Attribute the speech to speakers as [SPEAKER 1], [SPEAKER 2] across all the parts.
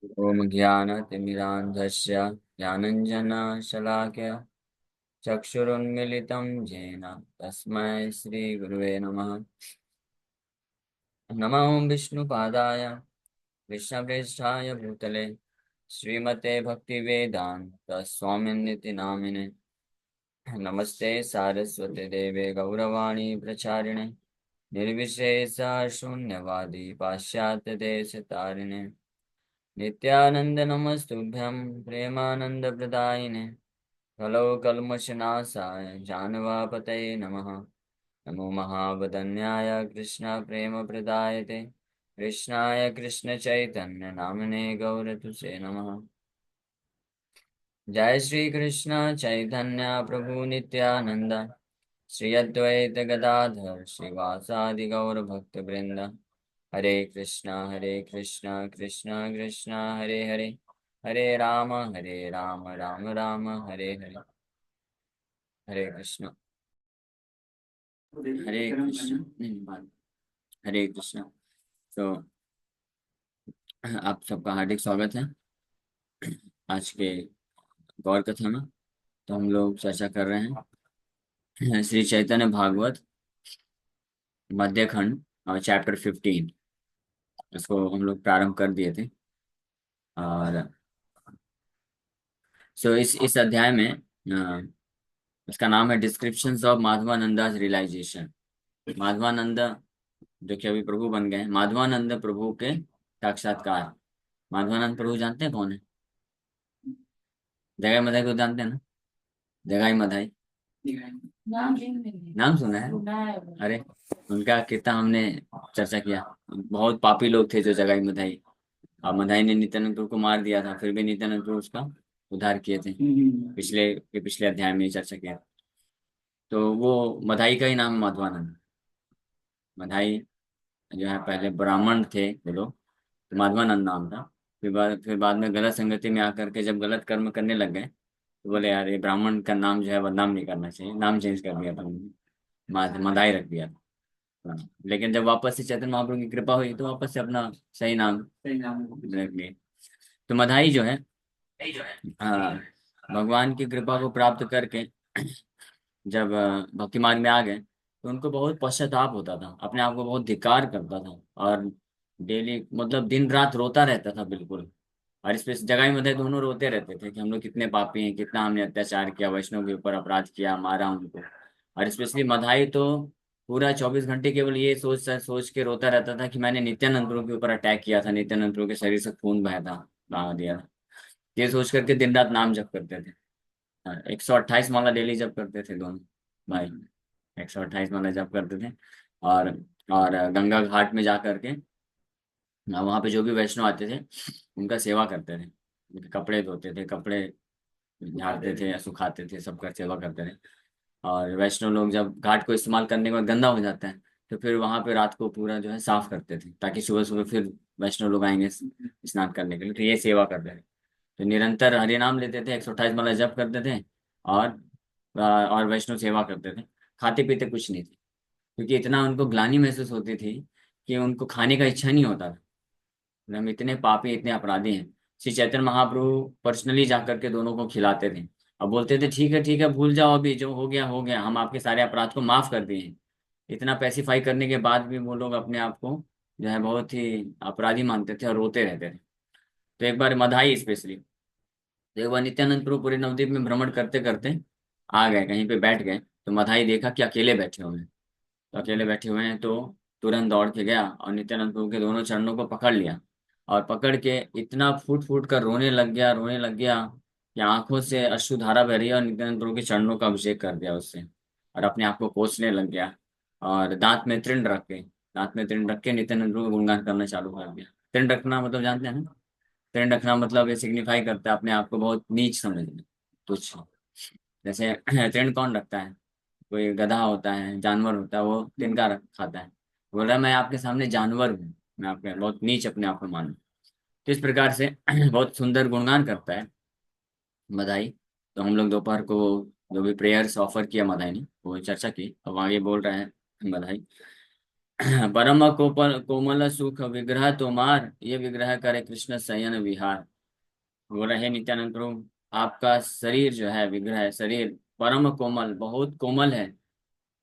[SPEAKER 1] ॐ ज्ञानतिमिरान्धस्य ज्ञानञ्जनशलाकया चक्षुरुन्मिलितं येन तस्मै श्रीगुरुवे नमः। नमो विष्णुपादाय कृष्णप्रेष्ठाय भूतले श्रीमते भक्तिवेदान्तस्वामिनिति नामिने। नमस्ते सारस्वते देवे गौरवाणी प्रचारिणे निर्विशेष शून्यवादी पाश्चात्यदेशतारिणे नित्यानंद नमस्तुभ्यं प्रेमानंदप्रदायिने कलौ कल्मषनाशाय जानवापतये नमः। नमो महावदन्याय कृष्णप्रेमप्रदायते कृष्णाय कृष्णचैतन्य नामिने गौरतुसे नमः। जय श्री कृष्ण चैतन्य प्रभु नित्यानंद श्री अद्वैत गदाधर श्रीवासादि गौर भक्त वृंद। हरे कृष्णा कृष्णा कृष्णा हरे हरे हरे राम राम राम हरे हरे। हरे कृष्ण। हरे कृष्ण नहीं, हरे कृष्ण। तो आप सबका हार्दिक स्वागत है आज के गौर कथा में। तो हम लोग चर्चा कर रहे हैं श्री चैतन्य भागवत मध्य खंड और चैप्टर 15। इसको हम लोग प्रारंभ कर दिए थे। और इस अध्याय में इसका नाम है डिस्क्रिप्शंस ऑफ माधवानंदास रियलाइजेशन। माधवानंद जो कि अभी प्रभु बन गए हैं, माधवानंद प्रभु के साक्षात्कार। माधवानंद प्रभु जानते हैं कौन है? जगाई मधाई को जानते हैं ना? जगाई मधाई नाम सुना है? अरे उनका कितना हमने चर्चा किया। बहुत पापी लोग थे जो जगाई मधाई। और मधाई ने नित्यानंद प्रभु को मार दिया था, फिर भी नित्यानंद प्रभु उसका उद्धार किए थे। पिछले अध्याय में चर्चा किया। तो वो मधाई का ही नाम है माधवानंद। मधाई जो है पहले ब्राह्मण थे वो लोग, तो माधवानंद नाम था। फिर बाद में गलत संगति में आकर के जब गलत कर्म करने लग गए तो बोले यार ये ब्राह्मण का नाम जो है बदनाम नहीं करना चाहिए, नाम चेंज कर दिया था उन्होंने। मदाई रख दिया था। हाँ। लेकिन जब वापस से चैतन्य महाप्रभु की कृपा हुई तो वापस से अपना सही नाम रख लिए। तो मधाई जो है, हाँ, भगवान की कृपा को प्राप्त करके जब भक्ति मार्ग में आ गए तो उनको बहुत पश्चाताप होता था, अपने आप को बहुत धिक्कार करता था। और डेली मतलब दिन रात रोता रहता था बिल्कुल। और इस पे जगाई मधाई दोनों रोते रहते थे कि हम लोग कितने पापी हैं, कितना हमने अत्याचार किया, वैष्णव के ऊपर अपराध किया, मारा उनको। और स्पेशली मधाई तो पूरा 24 घंटे केवल ये सोच सोच के रोता रहता था कि मैंने नित्यानंद प्रभु के ऊपर अटैक किया था, नित्यानंद प्रभु के शरीर से खून बहा दिया था। ये सोच करके दिन रात नाम जप करते थे। 128 माला डेली जप करते थे दोनों भाई। 128 माला जप करते थे। और गंगा घाट में जा करके वहां पे जो भी वैष्णव आते थे उनका सेवा करते थे, उनके कपड़े धोते थे, कपड़े झाड़ते थे या सुखाते थे, सबका सेवा करते थे। और वैष्णव लोग जब घाट को इस्तेमाल करने के बाद गंदा हो जाता है तो फिर वहां पे रात को पूरा जो है साफ करते थे, ताकि सुबह सुबह फिर वैष्णव लोग आएंगे स्नान करने के लिए। तो ये सेवा करते थे। तो निरंतर हरि नाम लेते थे, 128 माला जप करते थे। और वैष्णव सेवा करते थे। खाते पीते कुछ नहीं थे, क्योंकि इतना उनको ग्लानि महसूस होती थी कि उनको खाने का इच्छा नहीं होता था। हम इतने पापी, इतने अपराधी हैं। श्री चैतन्य महाप्रभु पर्सनली जाकर के दोनों को खिलाते थे। अब बोलते थे ठीक है भूल जाओ, अभी जो हो गया, हम आपके सारे अपराध को माफ कर दिए हैं। इतना पैसिफाई करने के बाद भी वो लोग अपने आप को जो है बहुत ही अपराधी मानते थे और रोते रहते थे। तो एक बार मधाई स्पेशली, तो एक बार नित्यानंद प्रभु पूरे नवद्वीप में भ्रमण करते करते आ गए, कहीं पे बैठ गए। तो मधाई देखा कि अकेले बैठे हुए हैं। तो अकेले बैठे हुए हैं तो तुरंत दौड़ के गया और नित्यानंद प्रभु के दोनों चरणों को पकड़ लिया। और पकड़ के इतना फूट फूट कर रोने लग गया कि आंखों से अश्रुधारा बह रही है। और नित्यानंद प्रभु के चरणों का अभिषेक कर दिया उससे, और अपने आप को कोसने लग गया। और दांत में तृण रख के नित्यानंद प्रभु का गुणगान करना चालू कर दिया। तृण रखना मतलब जानते हैं ना? तृण रखना मतलब ये सिग्निफाई करता है अपने आप को बहुत नीच समझना, तुच्छ। जैसे तृण कौन रखता है? कोई गधा होता है, जानवर होता है, वो तिनका खाता है। बोल रहा है मैं आपके सामने जानवर हूँ, मैं आपके बहुत नीच अपने आप को मानूं। तो इस प्रकार से बहुत सुंदर गुणगान करता है मदाई। तो हम लोग दोपहर को जो भी प्रेयर्स ऑफर किया मदाई ने वो चर्चा की। अब आगे बोल रहे हैं मदाई। परम कोमल सुख विग्रह तुम्हार, ये विग्रह करे कृष्ण शयन विहार। बोल रहे नित्यानंद प्रभु, आपका शरीर जो है, विग्रह शरीर परम कोमल, बहुत कोमल है।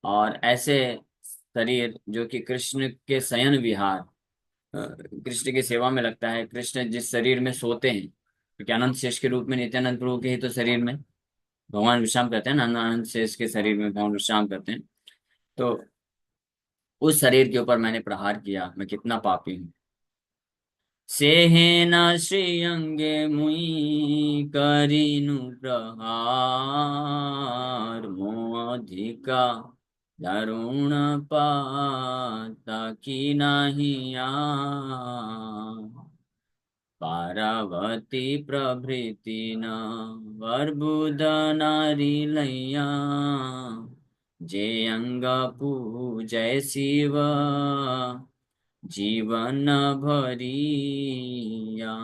[SPEAKER 1] और ऐसे शरीर जो कि कृष्ण के शयन विहार, कृष्ण की सेवा में लगता है। कृष्ण जिस शरीर में सोते हैं, क्योंकि अनंत शेष के रूप में नित्यानंद प्रभु के ही तो शरीर में भगवान विश्राम करते हैं ना, अनंत शेष के शरीर में भगवान विश्राम करते हैं। तो उस शरीर के ऊपर मैंने प्रहार किया, मैं कितना पापी हूँ। सेहेन श्रीअंगे मुई करीनु प्रहार, मोधिका दारुण पाता की नहीं पार्वती प्रभृति न वर्बुद नारी लैया, जे अंग पूजय शिव जीवन भरिया।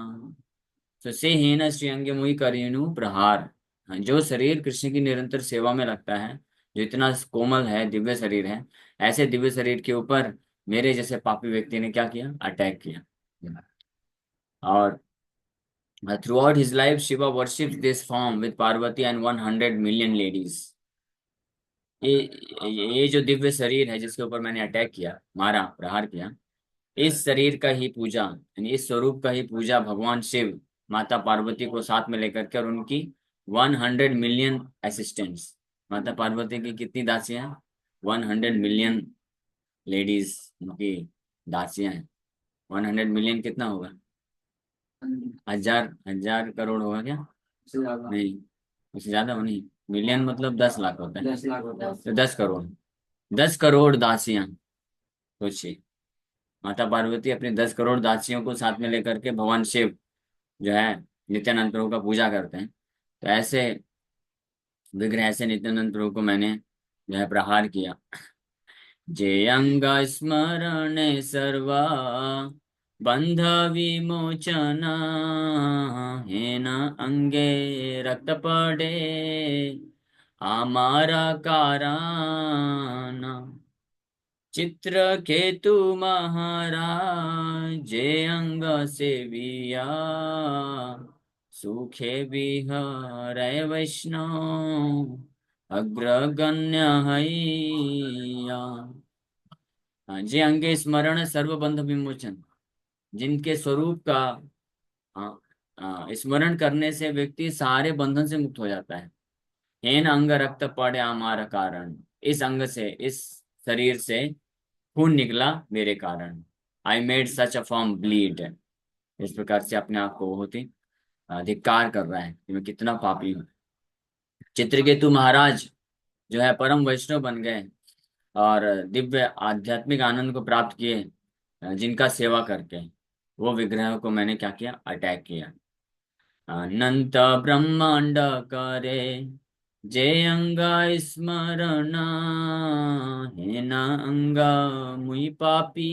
[SPEAKER 1] तो से हेन श्रीअंग मुई करीनु प्रहार। हाँ, जो शरीर कृष्ण की निरंतर सेवा में लगता है, जो इतना कोमल है, दिव्य शरीर है, ऐसे दिव्य शरीर के ऊपर मेरे जैसे पापी व्यक्ति ने क्या किया, अटैक किया। और through out his life Shiva worships this form with Parvati and 100 million ladies. ये जो दिव्य शरीर है जिसके ऊपर मैंने अटैक किया, मारा, प्रहार किया, इस शरीर का ही पूजा, यानी इस स्वरूप का ही पूजा भगवान शिव माता पार्वती को साथ में लेकर के, और उनकी 100 मिलियन असिस्टेंट्स। माता पार्वती की कितनी दासियां हैं? 100 मिलियन लेडीज उनकी दासियां हैं। 100 मिलियन कितना होगा? हजार, हजार करोड़ होगा क्या? नहीं, उससे ज्यादा नहीं। मिलियन मतलब 10 लाख होता है। 10 लाख होता है तो 10 करोड़। 10 करोड़ दासियां, सोचिए। माता पार्वती अपनी 10 करोड़ दासियों को साथ में लेकर के भगवान शिव जो है नित्यानंद प्रभु का पूजा करते हैं। तो ऐसे विग्रह से नित्यानंद प्रभु को मैंने जो है प्रहार किया। जे अंग स्मरण सर्वा बंध विमोचना, हेन अंगे रक्त पड़े हमारा कारण। चित्र केतु महाराज जे अंग सेविया, सुखे विहरै वैष्णव अग्रगण्य हैया। हाँ, जे अंगे स्मरण सर्वबंध विमोचन, जिनके स्वरूप का हाँ, स्मरण करने से व्यक्ति सारे बंधन से मुक्त हो जाता है। हेन अंग रक्त पड़े हमारा कारण, इस अंग से, इस शरीर से खून निकला मेरे कारण। I made such a form bleed. इस प्रकार से अपने आप को बहुत ही धिक्कार कर रहा है कि मैं कितना पापी हूँ। चित्रकेतु महाराज जो है परम वैष्णव बन गए, और दिव्य आध्यात्मिक आनंद को प्राप्त किए, जिनका सेवा करके वो विग्रह को मैंने क्या किया, अटैक किया। अनंत ब्रह्मांड करे जय अंगा स्मरण, हे न अंगा मुई पापी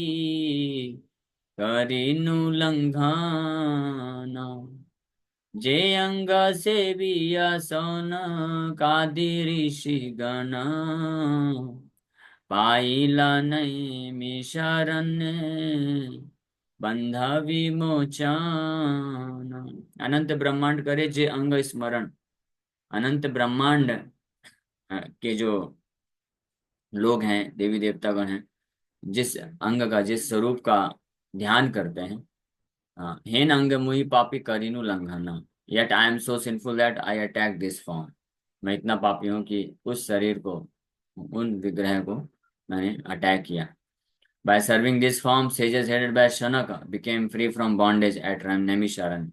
[SPEAKER 1] करीनु लंघना। जे अंगा सेविया सोन कादि ऋषि गण, पाइला नहीं मिशरण्य बंध विमोचन। अनंत ब्रह्मांड करे जे अंग स्मरण, अनंत ब्रह्मांड के जो लोग हैं, देवी देवतागण हैं, जिस अंग का, जिस स्वरूप का ध्यान करते हैं, हाँ, हेन अंग मुहि पापी करीनु लंघना, yet I am so sinful that I attack this form. मैं इतना पापी हूँ कि उस शरीर को, उन विग्रह को मैंने अटैक किया। By serving this form, sages headed by Shanaka became free from bondage at Naimisharan।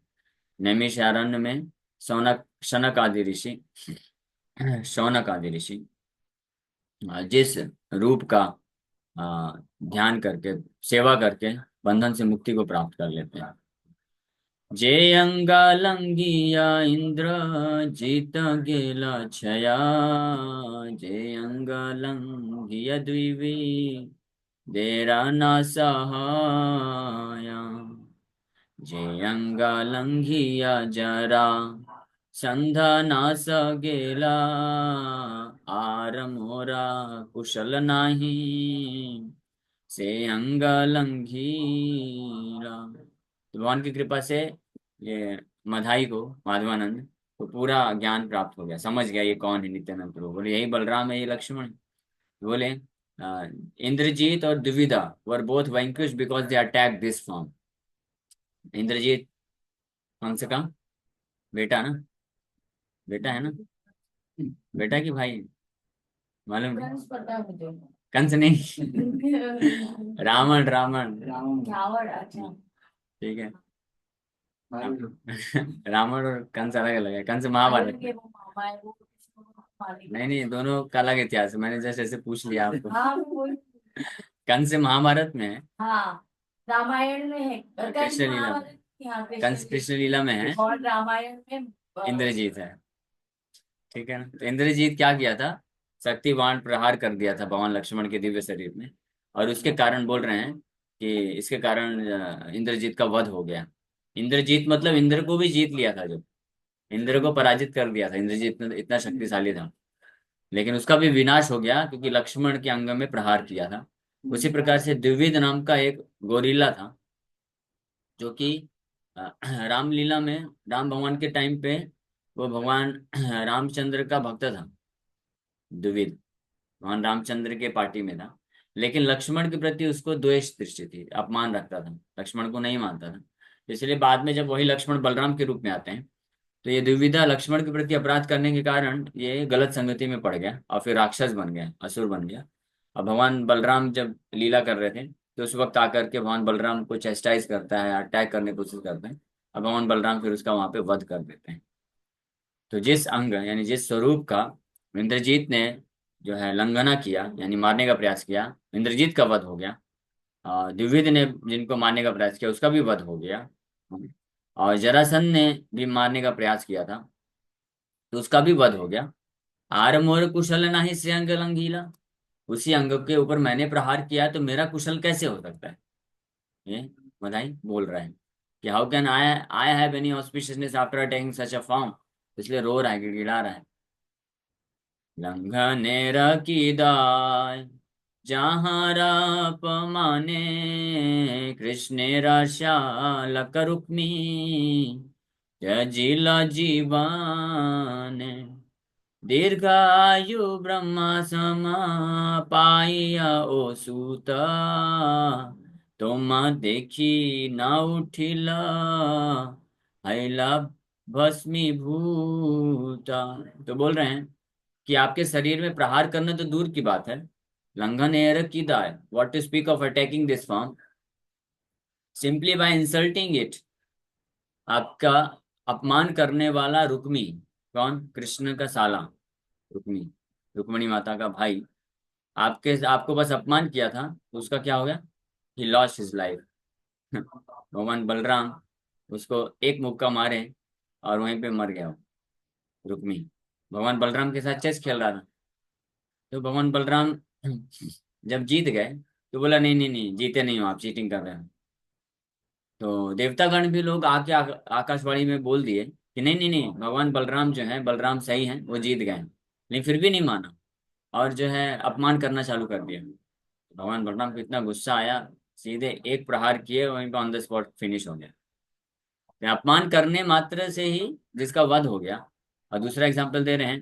[SPEAKER 1] Naimisharanya में सौनक, शनक आदि ऋषि, शौनक आदि ऋषि जिस रूप का ध्यान करके, सेवा करके बंधन से मुक्ति को प्राप्त कर लेते हैं। जे अंगा लंगिया इंद्र जीत गेला छया, जे अंगा लंगिया द्विवी देरा ना सहाया, जे अंगा लंघिया जरा संधा नास गेला, आर मोरा कुशल नाही से अंग लंघीला। तो भगवान की कृपा से ये मधाई को, माधवानंद को पूरा ज्ञान प्राप्त हो गया, समझ गया ये कौन है नित्यानंद प्रभु। बोले यही बलराम है, ये लक्ष्मण है। बोले इंद्रजीत और Dvivida were both vanquish because they attack this form. Indrajit Kansa का बेटा ना, बेटा है ना, बेटा की भाई, मालूम नहीं।
[SPEAKER 2] कंस पता है मुझे।
[SPEAKER 1] कंस नहीं, रावण रावण।
[SPEAKER 2] रावण, अच्छा।
[SPEAKER 1] ठीक है। रावण और कंस अलग अलग है, कंस महाभारत
[SPEAKER 2] आयरन
[SPEAKER 1] में।
[SPEAKER 2] के वो मामा है, वो कृष्ण को मारने के
[SPEAKER 1] नहीं
[SPEAKER 2] लिए।
[SPEAKER 1] नहीं, दोनों का अलग इतिहास है, मैंने जैसे ऐसे पूछ लिया आपको।
[SPEAKER 2] हाँ वो
[SPEAKER 1] कंस महाभारत में है,
[SPEAKER 2] हाँ, रामायण में है। कंस
[SPEAKER 1] कृष्ण लीला में।
[SPEAKER 2] महाभारत, यहाँ कृष्ण
[SPEAKER 1] कंस
[SPEAKER 2] जी।
[SPEAKER 1] कृष्ण लीला में है,
[SPEAKER 2] और रामायण में
[SPEAKER 1] इंद्रजीत है। ठीक है ना। तो इंद्रजीत क्या किया था, शक्तिवान प्रहार कर दिया था भगवान लक्ष्मण के दिव्य शरीर में, और उसके कारण बोल रहे हैं कि इसके कारण इंद्रजीत का वध हो गया। इंद्रजीत मतलब इंद्र को भी जीत लिया था, जो इंद्र को पराजित कर दिया था। इंद्रजीत इतना इतना शक्तिशाली था, लेकिन उसका भी विनाश हो गया क्योंकि लक्ष्मण के अंग में प्रहार किया था। उसी प्रकार से द्विविद नाम का एक गोरिल्ला था, जो कि रामलीला में, राम भगवान के टाइम पे वो भगवान रामचंद्र का भक्त था। द्विविद भगवान रामचंद्र के पार्टी में था, लेकिन लक्ष्मण के प्रति उसको द्वेष दृष्टि थी, अपमान रखता था, लक्ष्मण को नहीं मानता था। इसलिए बाद में जब वही लक्ष्मण बलराम के रूप में आते हैं, तो ये दुविधा लक्ष्मण के प्रति अपराध करने के कारण ये गलत संगति में पड़ गया और फिर राक्षस बन गया, असुर बन गया। अब भगवान बलराम जब लीला कर रहे थे, तो उस वक्त आकर के भगवान बलराम को चेस्टाइज करता है, अटैक करने की कोशिश करते हैं। अब भगवान बलराम फिर उसका वहां पे वध कर देते हैं। तो जिस अंग यानी जिस स्वरूप का इंद्रजीत ने जो है लंघना किया, यानी मारने का प्रयास किया, इंद्रजीत का वध हो गया। द्विविद ने जिनको मारने का प्रयास किया, उसका भी वध हो गया। और जरासंध ने भी मारने का प्रयास किया था, तो उसका भी वध हो गया। आर मोर कुशल नाही से अंग लंघीला। उसी अंग के ऊपर मैंने प्रहार किया, तो मेरा कुशल कैसे हो सकता है? ये बधाई बोल रहा है कि how can I I have any auspiciousness after attacking such a form. इसलिए रो रहा है, गिड़गिड़ा रहा है। लंघनेर की दाय जहाँ राप माने, कृष्णेरा शालक रुक्मी जजिला जीवान। दीर्घायु ब्रह्मा समा पाइया ओ सूता, तुम देखी ना उठिला हैला भस्मीभूता। तो बोल रहे हैं कि आपके शरीर में प्रहार करना तो दूर की बात है, लंघन एयर की दाय, what to speak of attacking this form, simply by insulting it. आपका अपमान करने वाला रुक्मी, कौन? कृष्ण का साला रुक्मी, रुक्मणी माता का भाई, आपके आपको बस अपमान किया था, तो उसका क्या हो गया? He lost his life. भगवान बलराम उसको एक मुक्का मारे और वहीं पे मर गया वो रुक्मी। भगवान बलराम के साथ चेस खेल रहा था, तो भगवान बलराम जब जीत गए, तो बोला नहीं नहीं नहीं, जीते नहीं हो आप, चीटिंग कर रहे हो। तो देवतागण भी लोग आके आकाशवाणी में बोल दिए कि नहीं नहीं नहीं, भगवान बलराम जो है, बलराम सही है, वो जीत गए। लेकिन फिर भी नहीं माना, और जो है अपमान करना चालू कर दिया। भगवान बलराम को इतना गुस्सा आया, सीधे एक प्रहार किए, वहीं पे ऑन द स्पॉट फिनिश हो गया। तो अपमान करने मात्र से ही जिसका वध हो गया। और दूसरा एग्जाम्पल दे रहे हैं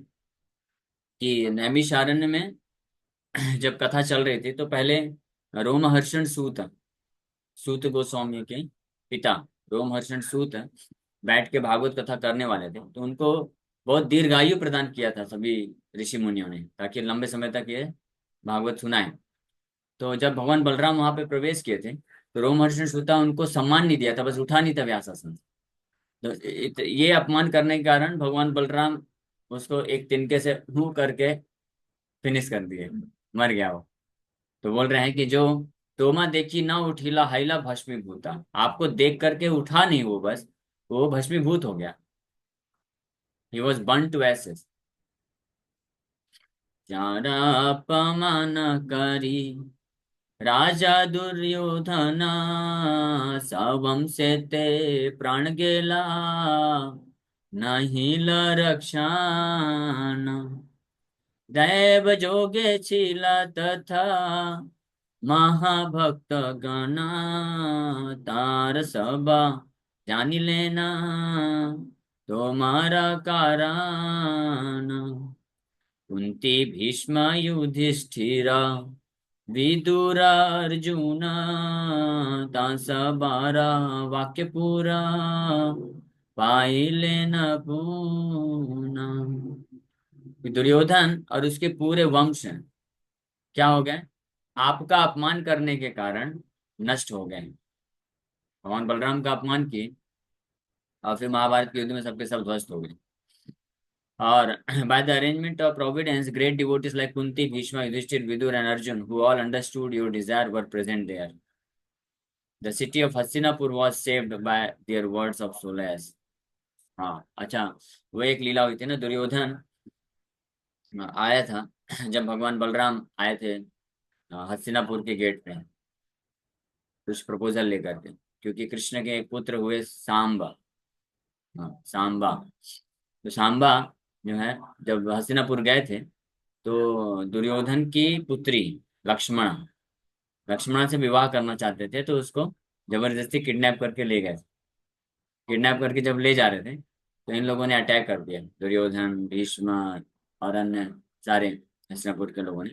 [SPEAKER 1] कि नैमिषारण्य में जब कथा चल रही थी, तो पहले रोमहर्षण सूत, सूत गोस्वामी के पिता रोमहर्षण सूत बैठ के भागवत कथा करने वाले थे, तो उनको बहुत दीर्घायु प्रदान किया था सभी ऋषि मुनियों ने, ताकि लंबे समय तक ये भागवत सुनाए। तो जब भगवान बलराम वहां पे प्रवेश किए थे, तो रोमहर्षण सूता उनको सम्मान नहीं दिया था, बस उठा नहीं था व्यासासन। तो ये अपमान करने के कारण भगवान बलराम उसको एक तिनके से हूं करके फिनिश कर दिए, मर गया वो। तो बोल रहे हैं कि जो तोमा देखी ना उठिला हाइला भस्मीभूता, आपको देख करके उठा नहीं वो, बस वो भस्मीभूत हो गया। He was burn to ashes. चारा अपमान करी राजा दुर्योधना, सवम से ते प्राण गेला नहीं ल रक्षान। दैव जोगे छिला तथा महाभक्त गणा तार सबा जानी लेना तुम्हारा कारण। कुंती भीष्म युधिष्ठिरा विदुर अर्जुन सबा वाक्य पूरा पाई लेना पूना। दुर्योधन और उसके पूरे वंश क्या हो गए, आपका अपमान करने के कारण नष्ट हो गए। भगवान बलराम का अपमान किए और फिर महाभारत के युद्ध में सबके सब ध्वस्त हो गए। और by the arrangement of providence, great devotees like Kunti, Bhishma, Yudhishthir, Vidur, and Arjun, who all understood your desire, were present there. The city of Hastinapur was saved by their words of solace. हाँ अच्छा, वो एक लीला हुई थी ना, दुर्योधन आया था जब भगवान बलराम आए थे हस्तिनापुर के गेट पे कुछ प्रपोजल लेकर के, क्योंकि कृष्ण के एक पुत्र हुए सांबा। हाँ सांबा। तो सांबा जो है जब हस्तिनापुर गए थे तो दुर्योधन की पुत्री लक्ष्मणा, लक्ष्मणा से विवाह करना चाहते थे, तो उसको जबरदस्ती किडनैप करके ले गए। किडनैप करके जब ले जा रहे थे तो इन लोगों ने अटैक कर दिया, दुर्योधन, भीष्म और अन्य सारे हस्तिनापुर के लोगों ने।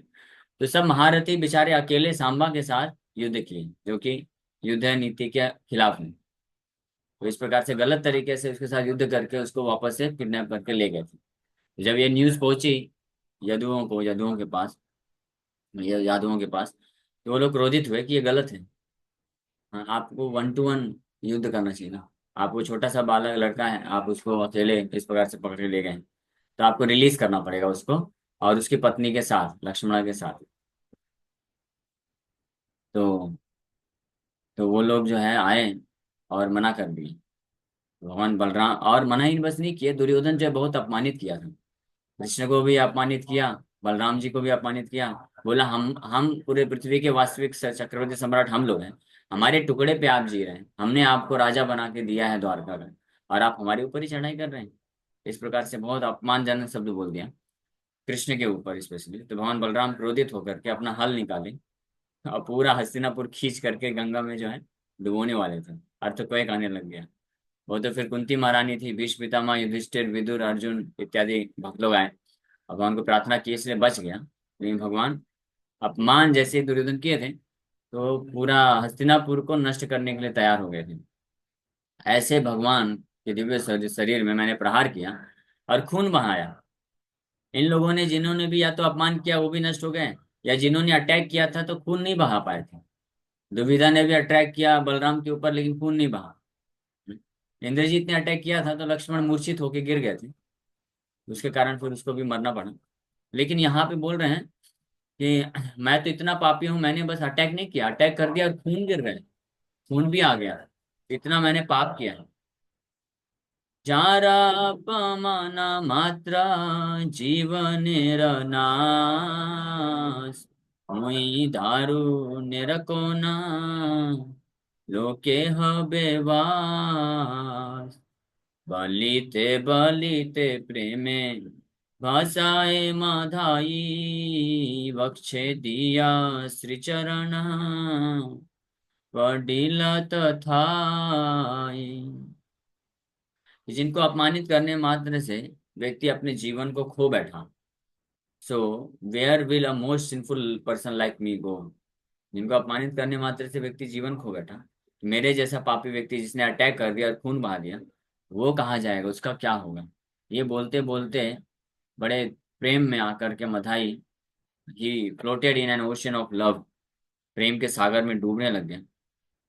[SPEAKER 1] तो सब महारथी बेचारे अकेले सांबा के साथ युद्ध किए, जो कि युद्ध नीति के खिलाफ है। तो इस प्रकार से गलत तरीके से उसके साथ युद्ध करके उसको वापस से किडनैप करके ले गए थे। जब ये न्यूज़ पहुंची यदुओं के पास, यादवों के पास, तो वो लोग क्रोधित हुए कि ये गलत है। हाँ, आपको 1-to-1 युद्ध करना चाहिए ना। आपको छोटा सा बालक लड़का है, आप उसको अकेले इस प्रकार से पकड़ के ले गए, तो आपको रिलीज करना पड़ेगा उसको और उसकी पत्नी के साथ, लक्ष्मणा के साथ। तो वो लोग जो है आए और मना कर दिए। भगवान बलराम और मना ही बस नहीं किए, दुर्योधन जो है बहुत अपमानित किया था, कृष्ण को भी अपमानित किया, बलराम जी को भी अपमानित किया। बोला हम पूरे पृथ्वी के वास्तविक चक्रवर्ती सम्राट हम लोग हैं, हमारे टुकड़े पे आप जी रहे हैं, हमने आपको राजा बना के दिया है द्वारका का, और आप हमारे ऊपर ही चढ़ाई कर रहे हैं। इस प्रकार से बहुत अपमानजनक शब्द बोल दिया कृष्ण के ऊपर स्पेशली। तो भगवान बलराम क्रोधित होकर के अपना हल निकाले और पूरा हस्तिनापुर खींच करके गंगा में जो है डुबोने वाले थे। अर्थक्वेक आने लग गया। वो तो फिर कुंती महारानी थी, भीष्म पितामह, युधिष्ठिर, विदुर, अर्जुन इत्यादि भक्त लोग आए। भगवान को प्रार्थना की इसलिए बच गया, लेकिन भगवान अपमान जैसे ही दुर्योधन किए थे तो पूरा हस्तिनापुर को नष्ट करने के लिए तैयार हो गए थे। ऐसे भगवान के दिव्य शरीर में मैंने प्रहार किया और खून बहाया। इन लोगों ने जिन्होंने भी या तो अपमान किया वो भी नष्ट हो गए, या जिन्होंने अटैक किया था तो खून नहीं बहा पाए थे। दुविधा ने भी अटैक किया बलराम के ऊपर, लेकिन खून नहीं बहा। इंद्रजीत ने अटैक किया था तो लक्ष्मण मूर्छित होकर गिर गए थे, उसके कारण फिर उसको भी मरना पड़ा। लेकिन यहाँ पे बोल रहे हैं कि मैं तो इतना पापी हूं, मैंने बस अटैक नहीं किया, अटैक कर दिया और खून गिर गए, खून भी आ गया, इतना मैंने पाप किया है। जारा अपमाना मात्रा जीवनेर नाश मुई दारू निरकोना लोके हबे वास। बलिते बलिते प्रेमे भाषाए माधाई वक्षे दिया श्रीचरण वडिला तथाई। जिनको अपमानित करने मात्र से व्यक्ति अपने जीवन को खो बैठा, so where will a most sinful person like me go. जिनको अपमानित करने मात्र से व्यक्ति जीवन खो बैठा, मेरे जैसा पापी व्यक्ति जिसने अटैक कर दिया और खून बहा दिया, वो कहाँ जाएगा, उसका क्या होगा। ये बोलते बोलते बड़े प्रेम में आकर के Madhai he floated in an ocean of love, प्रेम के सागर में डूबने लग गया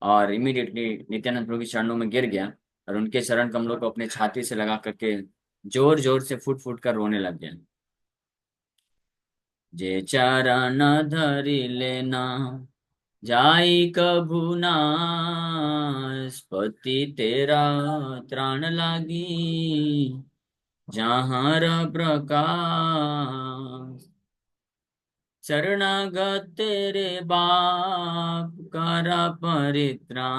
[SPEAKER 1] और इमीडिएटली नित्यानंद प्रभु के चरणों में गिर गया और उनके चरण कमलों को अपने छाती से लगा करके जोर जोर से फुट फुट कर रोने लग गया। जे चरण धरि लेना जाई कभु नास पति तेरा त्राण लागी जहाँ प्रकाश। शरणागत तेरे बाप करा परित्राण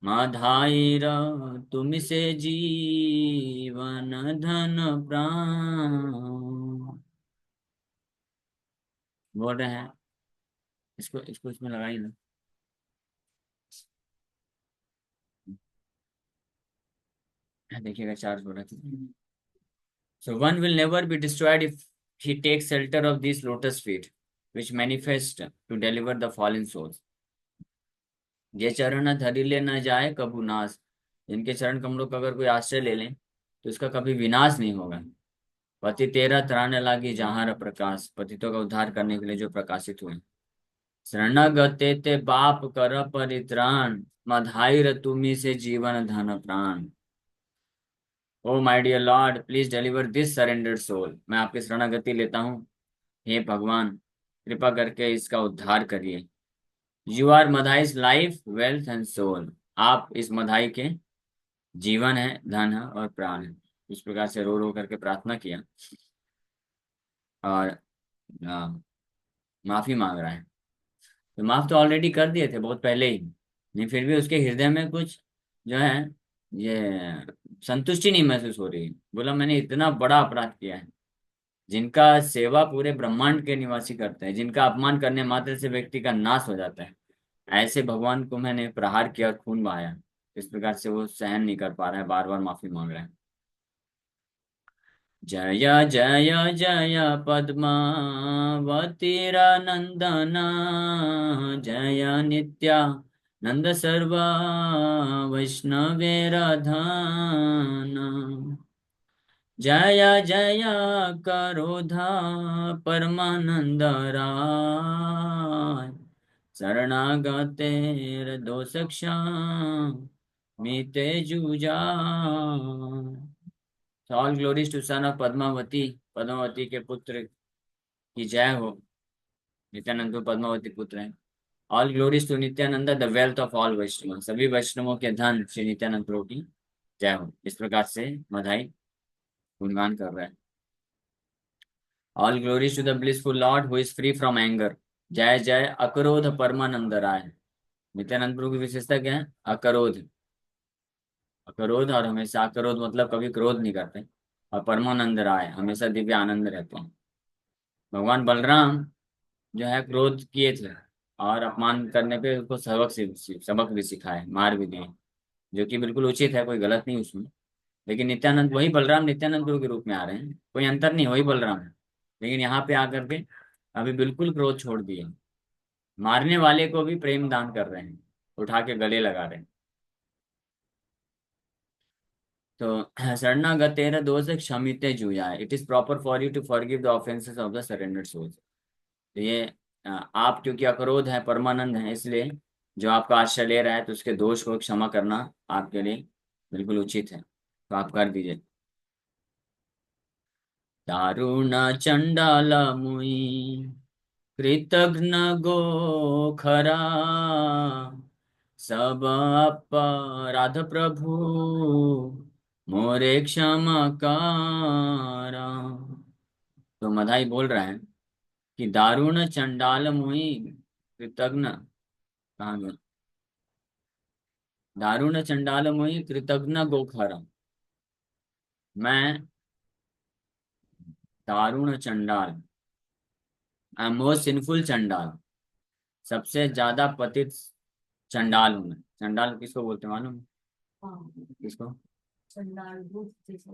[SPEAKER 1] माधाइर तुम से जीवन धन प्राण। बोल रहे हैं इसको इसको इसमें लगाई ना। देखिएगा चार्ज हो रहा है। So one will never be destroyed if he takes shelter of these lotus feet, which manifest to deliver the fallen souls. ये चरण धरिले न जाए कबू नाश। इनके चरण कमलों का अगर कोई आश्रय ले लें तो इसका कभी विनाश नहीं होगा। पति तेरा त्राण लागी जहाँ प्रकाश, पतितों का उद्धार करने के लिए जो प्रकाशित हुए। शरणागते ते पाप कर परित्राण, मधाइर तुम्ही से जीवन धन प्राण। Oh my dear Lord, please deliver this surrendered soul. मैं आपकी शरणागति लेता हूँ, हे भगवान, कृपा करके इसका उद्धार करिए। You are Madhai's life wealth and soul. आप इस मधाई के जीवन है, धन है और प्राण है। इस प्रकार से रो रो करके प्रार्थना किया और आ, माफी मांग रहा है। तो माफ तो ऑलरेडी कर दिए थे बहुत पहले ही, नहीं फिर भी उसके हृदय में कुछ जो है ये संतुष्टि नहीं महसूस हो रही। बोला मैंने इतना बड़ा अपराध किया है। जिनका सेवा पूरे ब्रह्मांड के निवासी करते हैं, जिनका अपमान करने मात्र से व्यक्ति का नाश हो जाता है, ऐसे भगवान को मैंने प्रहार किया और खून बहाया। इस प्रकार से वो सहन नहीं कर पा रहा है, बार बार माफी मांग रहा है। जय जय जय पद्मावतीरनंदना, जय नित्यानंद सर्वा वैष्णवेरधाना। जय जय करोधा परमानंद राय, शरणागतेर दोष क्षामिते जुजा। All glories to son of Padmavati, Padmavati के पुत्र की जय हो। नित्यानंद तो पद्मावती पुत्र हैं। All glories to Nityananda, the wealth of all Vaishnava. सभी वैष्णवों के धन श्री नित्यानंद प्रभु की जय हो। इस प्रकार से मधाई गुणगान कर रहा है। All glories to the blissful Lord who is free from anger. जय जय अकरोध परमानंद राय। नित्यानंद प्रभु की विशेषता क्या है? अकरोध। अकरोध और हमेशा, अकरोध मतलब कभी क्रोध नहीं करते, और परमानंद राय हमेशा दिव्य आनंद रहते हैं। भगवान बलराम जो है क्रोध किए थे और अपमान करने पे उसको सबक भी सिखाए, मार भी दिए, जो कि बिल्कुल उचित है, कोई गलत नहीं उसमें। लेकिन नित्यानंद, वही बलराम नित्यानंद प्रभु के रूप में आ रहे हैं, कोई अंतर नहीं, वही बलराम है। लेकिन यहाँ पे आकर के अभी बिल्कुल क्रोध छोड़ दिए, मारने वाले को भी प्रेम दान कर रहे हैं, उठा के गले लगा रहे हैं। तो शरणागतेर दोष क्षमिते जुयाय, it is proper for you to forgive the offences of the surrendered souls. तो ये आप क्योंकि अक्रोध है, परमानंद है, इसलिए जो आपका आश्रय ले रहा है तो उसके दोष को क्षमा करना आपके लिए बिल्कुल उचित है, तो आप कर दीजिए। दारुण चंडाल मुई कृतघ्न गोखरा, सब अपराध प्रभु मोरे क्षमा कारा। तो मधाई बोल रहा है कि दारुण चंडाल मुई कृतघ्न, कहाँ गया? दारुण चंडाल मुई कृतघ्न गोखरा। मैं दारुण चंडाल, आई एम मोस्ट सिंफुल चंडाल, सबसे ज्यादा पतित चंडाल हूं मैं। चंडाल किसको बोलते हैं मालूम है?
[SPEAKER 2] हाँ,
[SPEAKER 1] किसको?
[SPEAKER 2] चंडाल भूत जैसे।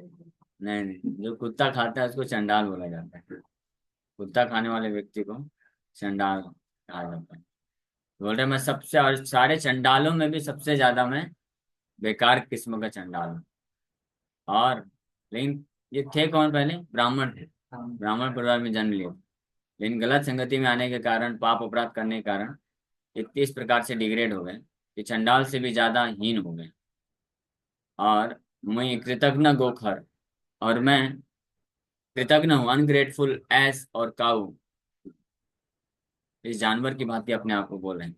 [SPEAKER 1] नहीं नहीं, जो कुत्ता खाता है उसको चंडाल बोला जाता है। कुत्ता खाने वाले व्यक्ति को चंडाल कहा जाता है। बोल रहे मैं सबसे, और सारे चंडालों में भी सबसे ज्यादा मैं बेकार किस्म का चंडाल हूँ। और लेकिन ये थे कौन? पहले ब्राह्मण थे, ब्राह्मण परिवार में जन्म लिया, लेकिन गलत संगति में आने के कारण, पाप अपराध करने के कारण इतने इस प्रकार से डिग्रेड हो गए कि चंडाल से भी ज्यादा हीन हो गए। और मैं कृतघ्न गोखर, और मैं कृतघ्न हूँ, अनग्रेटफुल एस और काऊ, इस जानवर की भांति अपने आप को बोल रहे हैं।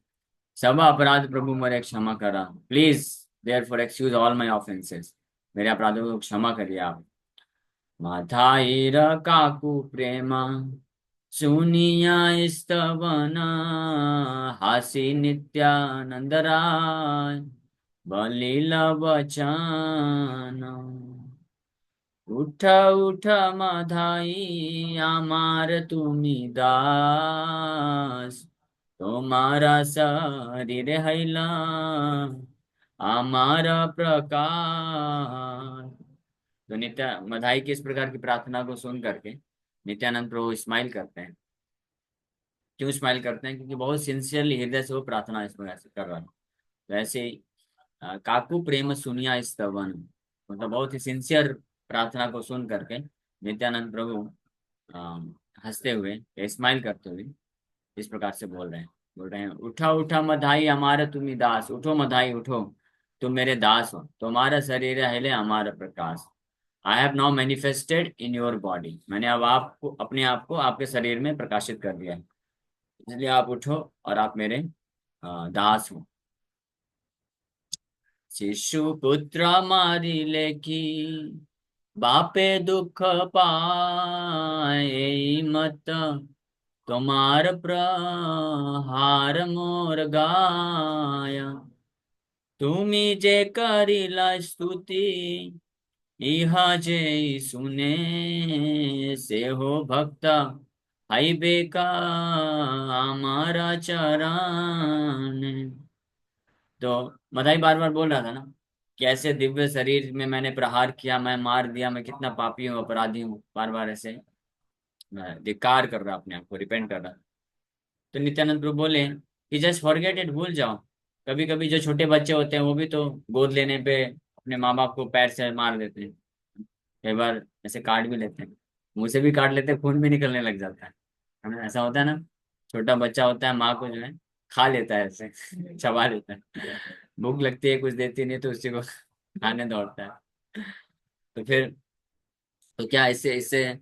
[SPEAKER 1] सब अपराध प्रभु मेरे क्षमा करा, please therefore excuse all my offences. मेरे अपराधों को क्षमा करिए आप। माथाइर काकू प्रेमा सुनिया स्तवना, हासी नित्यानंद राय बलिल वचन। উঠা উঠা মাধাই আমার তুমি দাস, তোমাरा शरीर हैला हमारा प्रकाश। तो नित्य मधाई की इस प्रकार की प्रार्थना को सुन करके नित्यानंद प्रभु स्माइल करते हैं। क्यों स्माइल करते हैं? क्योंकि बहुत सिंसियरली हृदय से वो प्रार्थना इस प्रकार से कर रहा है। तो ऐसे ही काकू प्रेम सुनिया स्तवन, मतलब बहुत ही सिंसियर प्रार्थना को सुन करके नित्यानंद प्रभु अ, हंसते हुए, स्माइल करते हुए इस प्रकार से बोल रहे हैं उठा उठा मधाई हमारा तुम्ही दास, उठो मधाई उठो, तुम मेरे दास हो, तुम्हारा शरीर हिले हमारा प्रकाश। I have now manifested in your body, मैंने अब आपको अपने आप को आपके शरीर में प्रकाशित कर दिया है, इसलिए आप उठो और आप मेरे दास हो। शिशु पुत्र मारी लेखी बापे दुख पाए मत, तुम्हार प्रहार मोर गाया, तुमी जे करिला स्तुति इह जे सुने, से हो भक्ता हाइबे का हमारा चरण। तो मदाई बार बार बोल रहा था ना कि ऐसे दिव्य शरीर में मैंने प्रहार किया, मैं मार दिया, मैं कितना पापी हूँ, अपराधी हूँ, बार बार ऐसे धिक्कार कर रहा, अपने आप को रिपेंट कर रहा। तो नित्यानंद प्रभु बोले कि जस्ट फॉरगेट इट, भूल जाओ। कभी कभी जो छोटे बच्चे होते हैं वो भी तो गोद लेने पे अपने माँ बाप को पैर से मार देते हैं, कई बार ऐसे काट भी लेते हैं, मुंह से भी काट लेते हैं, खून भी निकलने लग जाता है ना? ऐसा होता है ना, छोटा बच्चा होता है, माँ को जो है खा लेता है ऐसे चबा लेता है, भूख लगती है कुछ देती नहीं तो उसी को खाने दौड़ता है। तो फिर तो क्या इससे इससे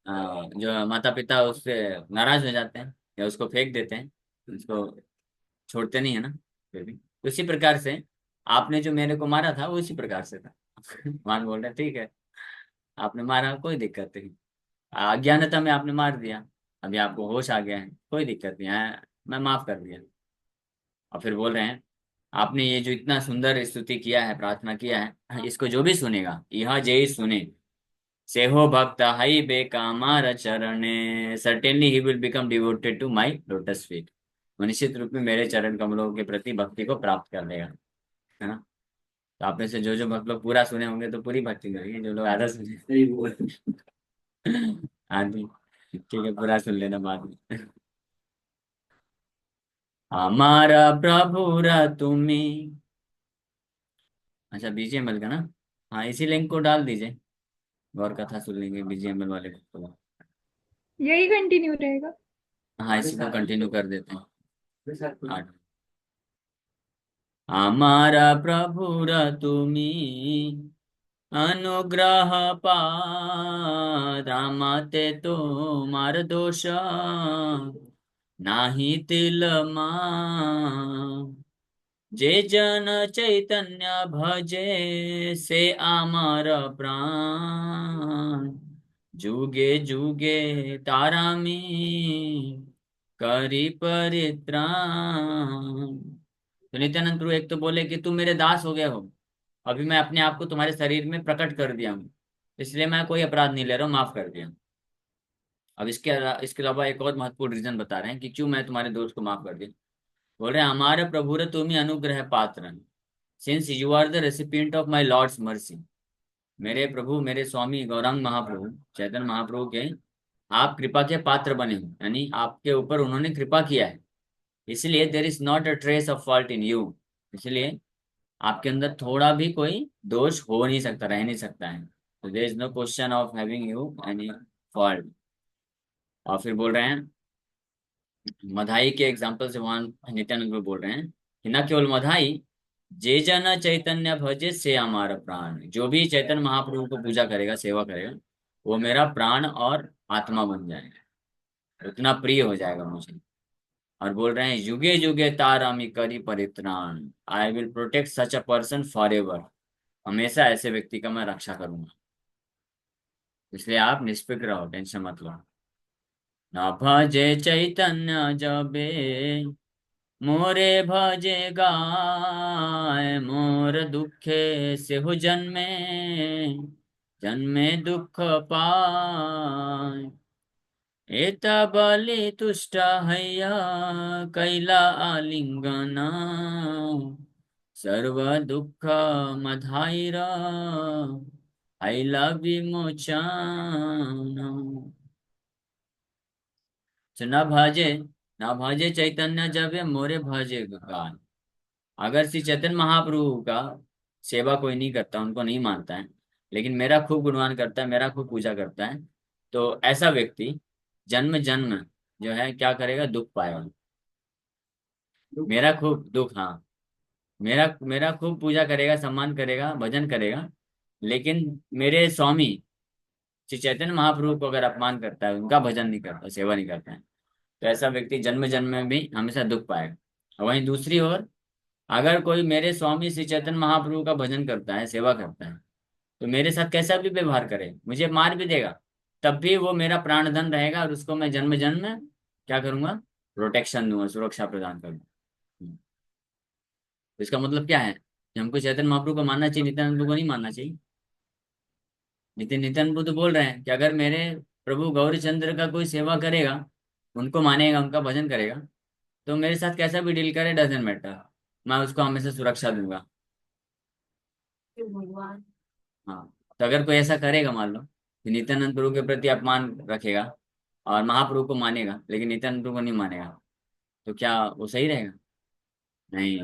[SPEAKER 1] जो माता पिता उससे नाराज हो जाते हैं या उसको फेंक देते हैं, उसको छोड़ते नहीं है ना, फिर भी उसी प्रकार से आपने जो मेरे को मारा था वो उसी प्रकार से था। भगवान बोल रहे ठीक है, आपने मारा कोई दिक्कत नहीं, अज्ञानता में आपने मार दिया, अभी आपको होश आ गया है, कोई दिक्कत नहीं है, मैं माफ कर दिया। और फिर बोल रहे हैं आपने ये जो इतना सुंदर स्तुति किया है, प्रार्थना किया है, इसको जो भी सुनेगा यह जय सुने, से हो भक्त हई बेकामार चरणे, certainly he will become devoted to my lotus feet, वो निश्चित रूप में मेरे चरण कमलों के प्रति भक्ति को प्राप्त कर लेगा, है ना? तो आप में से जो जो भक्त लोग पूरा सुने होंगे तो पूरी भक्ति करेंगे, जो लोग आधा सुने हाँ जी, ठीक है, पूरा सुन लेना बाद में। हमारा प्रभु रा तुम्ही, अच्छा बीजेएमएल का ना, हाँ इसी लिंक को डाल दीजिए, गौर कथा सुन लेंगे बीजेएमएल वाले को।
[SPEAKER 3] यही कंटिन्यू रहेगा।
[SPEAKER 1] हाँ इसी को कंटिन्यू कर देते हैं। हमारा प्रभु रा तुम्ही अनुग्रह पाते तो मार दोष नाही तिलमा, जे जन चैतन्य भजे से आमार प्राण, जुगे जुगे तारामी करी परित्राण। तो नित्यानंद प्रभु एक तो बोले कि तुम मेरे दास हो गए हो, अभी मैं अपने आप को तुम्हारे शरीर में प्रकट कर दिया हूँ, इसलिए मैं कोई अपराध नहीं ले रहा हूँ, माफ कर दिया। अब इसके अलावा एक और महत्वपूर्ण रीजन बता रहे हैं कि क्यों मैं तुम्हारे दोस्त को माफ कर दिया। बोल रहे हैं हमारे प्रभु रे तुम ही अनुग्रह पात्र, since you are the recipient of my Lord's mercy, मेरे प्रभु मेरे स्वामी गौरांग महाप्रभु चैतन्य महाप्रभु के आप कृपा के पात्र बने हो, यानी आपके ऊपर उन्होंने कृपा किया है, इसलिए there is not a trace of fault in you, इसलिए आपके अंदर थोड़ा भी कोई दोष हो नहीं सकता, रह नहीं सकता है। तो there is no question of having you any fault. और फिर बोल रहे हैं मधाई के एग्जाम्पल से वहां नित्यानंद में बोल रहे हैं कि न केवल मधाई, जे जन चैतन्य भजे से हमारा प्राण, जो भी चैतन्य महाप्रभु को पूजा करेगा, सेवा करेगा, वो मेरा प्राण और आत्मा बन जाएगा, उतना प्रिय हो जाएगा मुझे। और बोल रहे हैं युगे युगे तारामी करी परित्राण, I will protect such a person for ever, हमेशा ऐसे व्यक्ति का मैं रक्षा करूंगा, इसलिए आप निष्फिक्र रहो, टेंशन मत लो। न भजे चैतन्य जबे मोरे भजे गाय, मोर दुखे से हो जन्मे, जन्मे दुख पाय। एता बलि तुष्ट हैया कैला आलिंगना, सर्व दुख मधाइरा हैला विमोचन। न भाजे, न भाजे चैतन्य जब मोरे भाजे गान। अगर श्री चैतन्य महाप्रभु का सेवा कोई नहीं करता, उनको नहीं मानता है, लेकिन मेरा खूब गुणगान करता है, मेरा खूब पूजा करता है, तो ऐसा व्यक्ति जन्म जन्म जो है क्या करेगा, दुख पाएगा। मेरा खूब दुख, हाँ, मेरा मेरा खूब पूजा करेगा, सम्मान करेगा, भजन करेगा, लेकिन मेरे स्वामी श्री चैतन्य महाप्रभु को अगर अपमान करता है, उनका भजन नहीं करता, सेवा नहीं करता है, तो ऐसा व्यक्ति जन्म जन्म में भी हमेशा दुख पाएगा। वहीं दूसरी ओर, अगर कोई मेरे स्वामी श्री चैतन्य महाप्रभु का भजन करता है, सेवा करता है, तो मेरे साथ कैसा भी व्यवहार करे, मुझे मार भी देगा, तब भी वो मेरा प्राणधन रहेगा, और उसको मैं जन्म जन्म में क्या करूंगा, प्रोटेक्शन दूंगा, सुरक्षा प्रदान करूंगा। तो इसका मतलब क्या है कि हमको चैतन्य महाप्रभु को मानना चाहिए, नित्यानंद प्रभु को नहीं मानना चाहिए। नित्यानंद प्रभु तो बोल रहे हैं कि अगर मेरे प्रभु गौरीचंद्र का कोई सेवा करेगा, उनको मानेगा, उनका भजन करेगा, तो मेरे साथ कैसा भी डील करे, डजेंट मैटर, मैं उसको हमेशा सुरक्षा दूंगा।
[SPEAKER 2] क्यों भगवान।
[SPEAKER 1] हाँ, तो अगर कोई ऐसा करेगा, मान लो कि नित्यानंद प्रभु के प्रति अपमान रखेगा और महाप्रभु को मानेगा, लेकिन नित्यानंद प्रभु को नहीं मानेगा, तो क्या वो सही रहेगा? नहीं,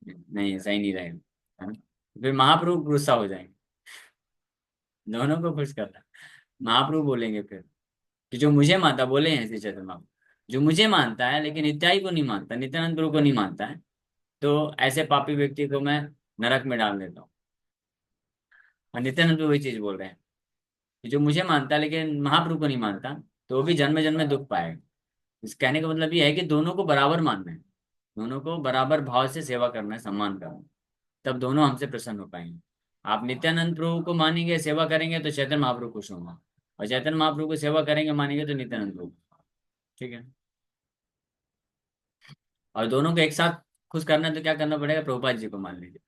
[SPEAKER 1] नहीं सही नहीं रहेगा, है ना? फिर महाप्रभु गुस्सा हो जाएंगे, दोनों को खुश करना। महाप्रभु बोलेंगे फिर कि जो मुझे मानता, बोले हैं श्री चैतन्य महाप्रभु, जो मुझे मानता है लेकिन नित्याई को नहीं मानता, नित्यानंद प्रभु को नहीं मानता है, तो ऐसे पापी व्यक्ति को मैं नरक में डाल देता हूँ। और नित्यानंद प्रभु वही चीज बोल रहे हैं कि जो मुझे मानता है लेकिन महाप्रभु को नहीं मानता, तो वो भी जन्म जन्म में दुख पाएगा। इस कहने का मतलब ये है कि दोनों को बराबर मानना है, दोनों को बराबर भाव से सेवा करना है, सम्मान करना है, तब दोनों हमसे प्रसन्न हो पाएंगे। आप नित्यानंद प्रभु को मानेंगे, सेवा करेंगे, तो चैतन्य महाप्रभु खुश होंगे, और चैतन्य महाप्रभु को सेवा करेंगे, मानेंगे, तो नित्यानंद प्रभु। ठीक है। और दोनों को एक साथ खुश करना है, तो क्या करना पड़ेगा, प्रभुपाद जी को मान लीजिए।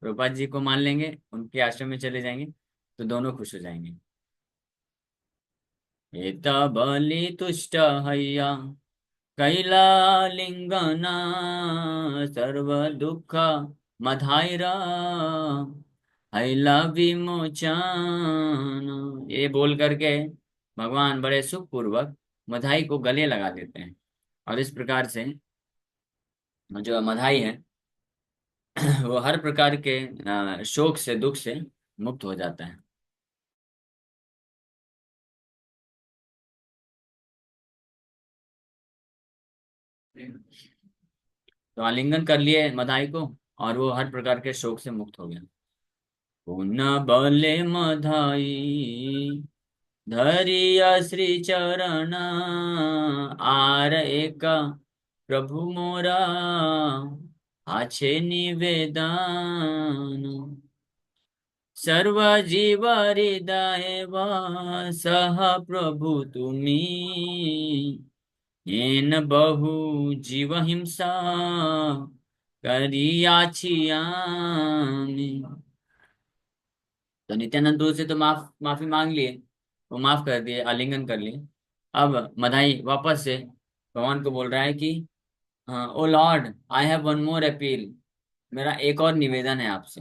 [SPEAKER 1] प्रभुपाद जी को मान लेंगे, उनके आश्रम में चले जाएंगे, तो दोनों खुश हो जाएंगे। एता बलि तुष्ट हैया कैलालिंगना, सर्व दुख मधाइरा हैला विमोचन। ये बोल करके भगवान बड़े सुख पूर्वक मधाई को गले लगा देते हैं, और इस प्रकार से जो मधाई है वो हर प्रकार के शोक से, दुख से मुक्त हो जाता है। तो आलिंगन कर लिए मधाई को, और वो हर प्रकार के शोक से मुक्त हो गया। पुनः बले मधाई धरिया श्री चरण, आर एक प्रभु मोरा आछे निवेदन। सर्व जीव हृदय सह प्रभु तुमी, येन बहु जीव हिंसा करियाछि आमी। तो नित्यानंद प्रभु से तो माफी मांग लिए, वो माफ कर दिए, आलिंगन कर लिए। अब मधाई वापस से भगवान को बोल रहा है कि हाँ, oh lord, I have one more appeal, मेरा एक और निवेदन है आपसे।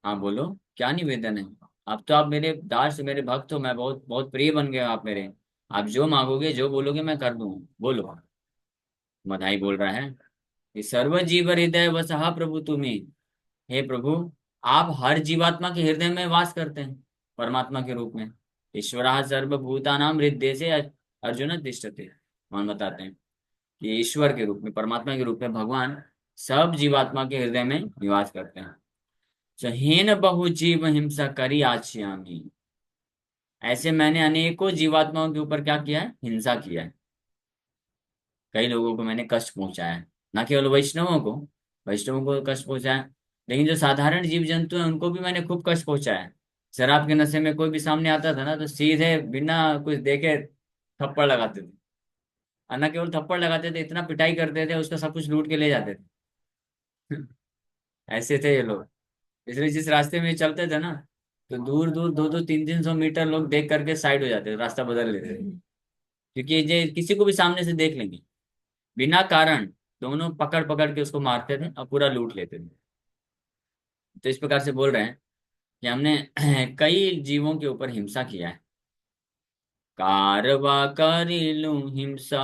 [SPEAKER 1] हाँ बोलो, क्या निवेदन है? अब तो आप मेरे दास, मेरे भक्त हो, मैं बहुत बहुत प्रिय बन गए हो आप मेरे, आप जो मांगोगे, जो बोलोगे, मैं कर दूंगा, बोलो। मधाई बोल रहा है कि सर्व जीव हृदय वसहा प्रभु तुम्ही। हे प्रभु, आप हर जीवात्मा के हृदय में वास करते हैं, परमात्मा के रूप में। ईश्वरः सर्वभूतानां हृदय से अर्जुन तिष्ठते, भगवान बताते हैं कि ईश्वर के रूप में, परमात्मा के रूप में भगवान सब जीवात्मा के हृदय में निवास करते हैं। हीन बहु जीव हिंसा करी आछियामी, ऐसे मैंने अनेकों जीवात्माओं के ऊपर क्या किया है, हिंसा किया है। कई लोगों को मैंने कष्ट पहुंचाया है, न केवल वैष्णवों को, वैष्णवों को कष्ट पहुंचाया, लेकिन जो साधारण जीव जंतु हैं उनको भी मैंने खूब कष्ट पहुंचाया है। शराब के नशे में कोई भी सामने आता था ना, तो सीधे बिना कुछ देखे थप्पड़ लगाते थे, और न केवल थप्पड़ लगाते थे, इतना पिटाई करते थे, उसका सब कुछ लूट के ले जाते थे। ऐसे थे ये लोग। इसलिए जिस रास्ते में चलते थे ना, तो दूर दूर 200-300-300 मीटर लोग देख करके साइड हो जाते थे, रास्ता बदल लेते थे। क्योंकि ये किसी को भी सामने से देख लेंगे बिना कारण, दोनों पकड़ पकड़ के उसको मारते थे और पूरा लूट लेते थे। तो इस प्रकार से बोल रहे हैं कि हमने कई जीवों के ऊपर हिंसा किया है। कारवा करिलु हिंसा,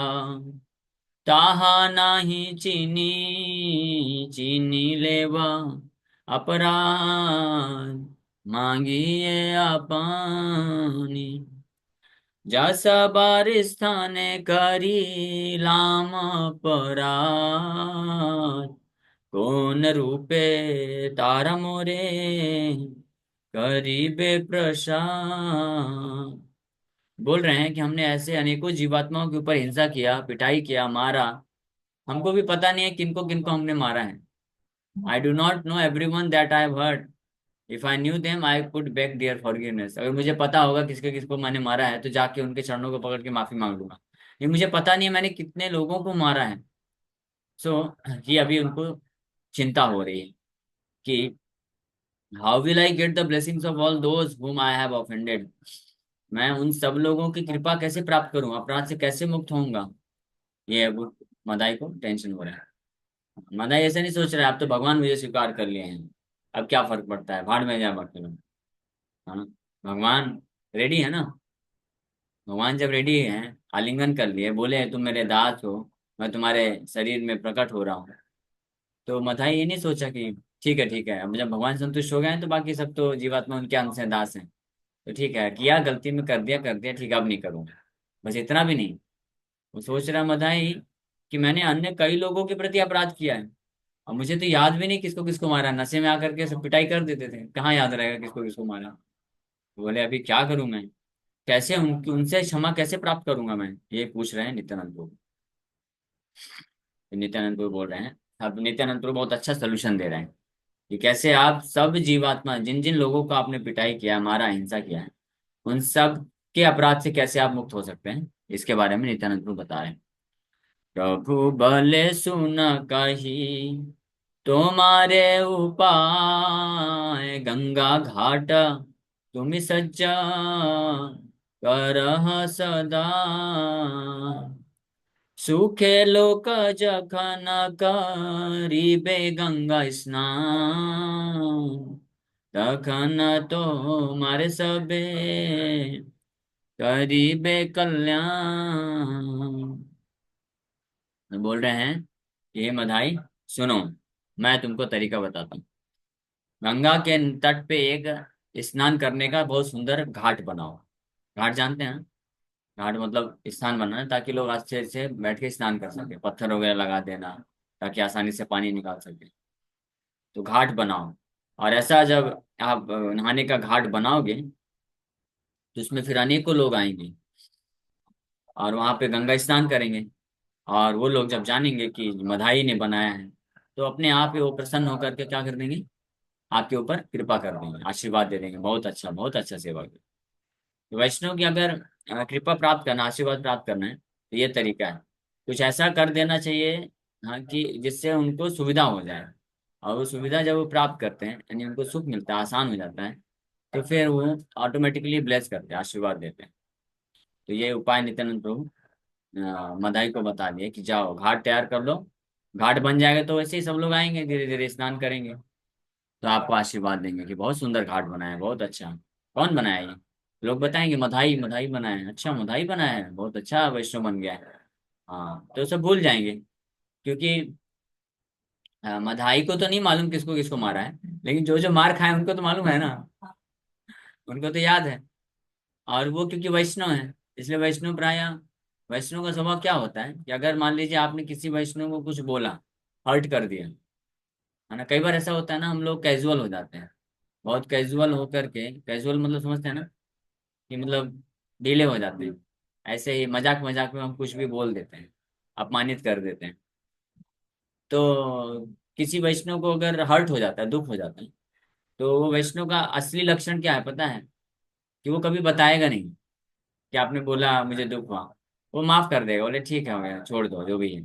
[SPEAKER 1] ताहा नाही चीनी, चीनी लेवा अपराध, मांगिए आपनी, जसा बारिश थाने करी लाम अपराध, कौन रूपे तारा मोरे करीबे प्रसाद। बोल रहे हैं कि हमने ऐसे अनेकों जीवात्माओं के ऊपर हिंसा किया, पिटाई किया, मारा। हमको भी पता नहीं है किनको किनको हमने मारा है। I do not know every one that I have hurt. If I knew them I could beg their forgiveness. अगर मुझे पता होगा किसके किसको मैंने मारा है तो जाके उनके चरणों को पकड़ के माफी मांग लूंगा। ये मुझे पता नहीं है मैंने कितने लोगों को मारा है। सो ये अभी उनको चिंता हो रही है कि how will I get the blessings of all those whom I have offended. मैं उन सब लोगों की कृपा कैसे प्राप्त करूं, अपराध से कैसे मुक्त होऊंगा। ये अब मदाई को टेंशन हो रहा है। मदाई ऐसे नहीं सोच रहा है अब तो भगवान मुझे स्वीकार कर लिए हैं, अब क्या फर्क पड़ता है, भाड़ में जा भटके लोग। हाँ, भगवान रेडी है ना। भगवान जब रेडी हैं, आलिंगन कर लिए, बोले तुम मेरे दास हो, मैं तुम्हारे शरीर में प्रकट हो रहा हूँ, तो मथाई ये नहीं सोचा कि ठीक है, अब जब भगवान संतुष्ट हो गए हैं तो बाकी सब तो जीवात्मा उनके अंश हैं, दास हैं। तो ठीक है, किया गलती में कर दिया ठीक है, अब नहीं करूंगा। बस इतना भी नहीं, वो सोच रहा मथाई कि मैंने अन्य कई लोगों के प्रति अपराध किया है, और मुझे तो याद भी नहीं किसको किसको मारा। नशे में आकर के सब पिटाई कर देते थे, कहाँ याद रहेगा किसको किसको मारा। बोले अभी क्या करूं मैं, कैसे उनसे क्षमा कैसे प्राप्त करूंगा मैं, ये पूछ रहे हैं नित्यानंद प्रभु। तो नित्यानंद प्रभु बोल रहे हैं, अब नित्यानंद प्रभु बहुत अच्छा सोल्यूशन दे रहे हैं कि कैसे आप सब जीवात्मा, जिन जिन लोगों को आपने पिटाई किया, मारा, हिंसा किया है, उन सब के अपराध से कैसे आप मुक्त हो सकते हैं, इसके बारे में नित्यानंद प्रभु बता रहे हैं। प्रभु भले सुन कही तुम्हारे उपाय, गंगा घाट तुम सज्जा करह सदा, सूखे लोक जखन करिबे गंगा स्नान, तखन तो मारे सबे करिबे कल्याण। बोल रहे हैं कि हे मधाई सुनो, मैं तुमको तरीका बताता हूँ। गंगा के तट पे एक स्नान करने का बहुत सुंदर घाट बनाओ। घाट जानते हैं? घाट मतलब स्थान बनाना है ताकि लोग अच्छे से बैठ के स्नान कर सके, पत्थर वगैरह लगा देना ताकि आसानी से पानी निकाल सके। तो घाट बनाओ, और ऐसा जब आप नहाने का घाट बनाओगे तो उसमें फिर अनेकों लोग आएंगे और वहां पे गंगा स्नान करेंगे। और वो लोग जब जानेंगे कि मधाई ने बनाया है, तो अपने आप ही वो प्रसन्न होकर के क्या कर देंगे, आपके ऊपर कृपा कर देंगे, आशीर्वाद दे देंगे, बहुत अच्छा सेवा किया। तो वैष्णव की अगर कृपा प्राप्त करना, आशीर्वाद प्राप्त करना है तो ये तरीका है, कुछ ऐसा कर देना चाहिए, हाँ, कि जिससे उनको सुविधा हो जाए। और वो सुविधा जब वो प्राप्त करते हैं, यानी उनको सुख मिलता है, आसान हो जाता है, तो फिर वो ऑटोमेटिकली ब्लेस करते हैं, आशीर्वाद देते हैं। तो ये उपाय नित्यानंद प्रभु मदाई को बता दिए कि जाओ घाट तैयार कर लो। घाट बन जाएगा तो वैसे ही सब लोग आएंगे, धीरे धीरे स्नान करेंगे, तो आपको आशीर्वाद देंगे कि बहुत सुंदर घाट बनाया है, बहुत अच्छा। कौन बनाया ये? लोग बताएंगे मधाई, मधाई बनाया है। अच्छा मधाई बनाया है, बहुत अच्छा वैष्णव बन गया है। हाँ, तो सब भूल जाएंगे, क्योंकि मधाई को तो नहीं मालूम किसको किसको मारा है, लेकिन जो जो मार खाए उनको तो मालूम है ना, उनको तो याद है। और वो क्योंकि वैष्णव है, इसलिए वैष्णव प्राय, वैष्णव का स्वभाव क्या होता है कि अगर मान लीजिए आपने किसी वैष्णव को कुछ बोला, हर्ट कर दिया, है ना, कई बार ऐसा होता है ना, हम लोग कैजुअल हो जाते हैं। बहुत कैजुअल होकर के, कैजुअल मतलब समझते हैं ना, कि मतलब ढीले हो जाते हैं। ऐसे ही मजाक मजाक में हम कुछ भी बोल देते हैं, अपमानित कर देते हैं। तो किसी वैष्णव को अगर हर्ट हो जाता है, दुख हो जाता है, तो वो वैष्णव का असली लक्षण क्या है पता है? कि वो कभी बताएगा नहीं कि आपने बोला मुझे दुख हुआ। वो माफ कर देगा, बोले ठीक है हो गया, छोड़ दो जो भी है।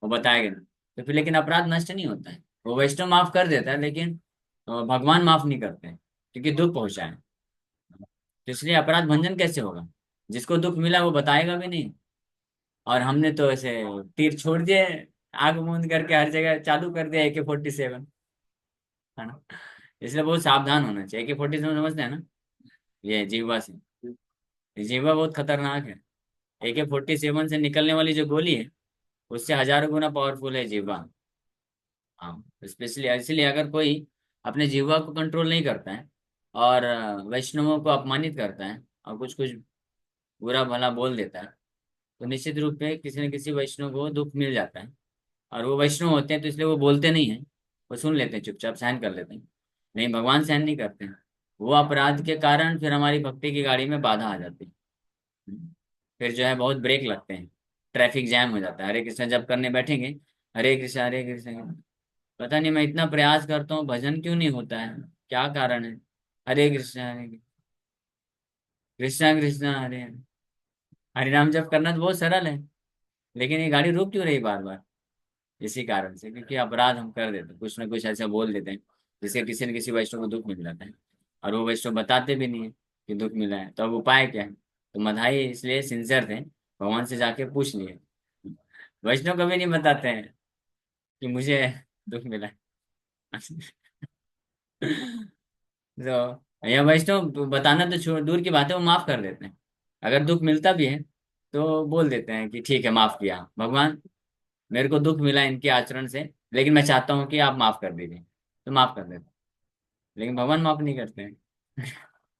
[SPEAKER 1] वो बताएगा नहीं, तो फिर लेकिन अपराध नष्ट नहीं होता है। वो वैष्णव माफ कर देता है, लेकिन भगवान माफ नहीं करते हैं क्योंकि दुख पहुंचा है। तो इसलिए अपराध भंजन कैसे होगा? जिसको दुख मिला वो बताएगा भी नहीं। और हमने तो ऐसे तीर छोड़ दिए, आग मूंद करके हर जगह चालू कर दिया AK-47, है ना। इसलिए बहुत सावधान होना चाहिए। AK-47 समझते हैं ना, ये जीवा से। जीवा बहुत खतरनाक है। AK-47 से निकलने वाली जो गोली है उससे हजारों गुना पावरफुल है जीवा। हाँ, स्पेशली इसलिए अगर कोई अपने जीवा को कंट्रोल नहीं करता है और वैष्णवों को अपमानित करता है और कुछ कुछ बुरा भला बोल देता है, तो निश्चित रूप में किसी न किसी वैष्णव को दुख मिल जाता है। और वो वैष्णव होते हैं तो इसलिए वो बोलते नहीं है, वो सुन लेते हैं, चुपचाप सहन कर लेते हैं। नहीं, भगवान सहन नहीं करते हैं। वो अपराध के कारण फिर हमारी भक्ति की गाड़ी में बाधा आ जाती है। फिर जो है बहुत ब्रेक लगते हैं, ट्रैफिक जैम हो जाता है। हरे कृष्णा जब करने बैठेंगे, हरे कृष्णा हरे कृष्णा, पता नहीं मैं इतना प्रयास करता हूँ भजन क्यों नहीं होता है, क्या कारण है। हरे कृष्णा हरे कृष्णा कृष्णा हरे हरे। हरिनाम जप करना तो बहुत सरल है, लेकिन ये गाड़ी रुक क्यों रही बार बार? इसी कारण से, क्योंकि अपराध हम कर देते हैं, कुछ ना कुछ ऐसा बोल देते हैं जिससे किसी न किसी वैष्णव को दुख मिल जाता है। और वो वैष्णव बताते भी नहीं है कि दुख मिला है। तो अब उपाय क्या है? तो मधाई इसलिए सिंसियर थे, भगवान से जाके पूछ लिए। वैष्णव कभी नहीं बताते हैं कि मुझे दुख मिला है। तो यह वैष्णव बताना तो छोड़ दूर की बात है, वो माफ कर देते हैं। अगर दुख मिलता भी है तो बोल देते हैं कि ठीक है, माफ किया भगवान, मेरे को दुख मिला इनके आचरण से, लेकिन मैं चाहता हूँ कि आप माफ कर दीजिए। तो माफ कर देते हैं। लेकिन भगवान माफ नहीं करते हैं।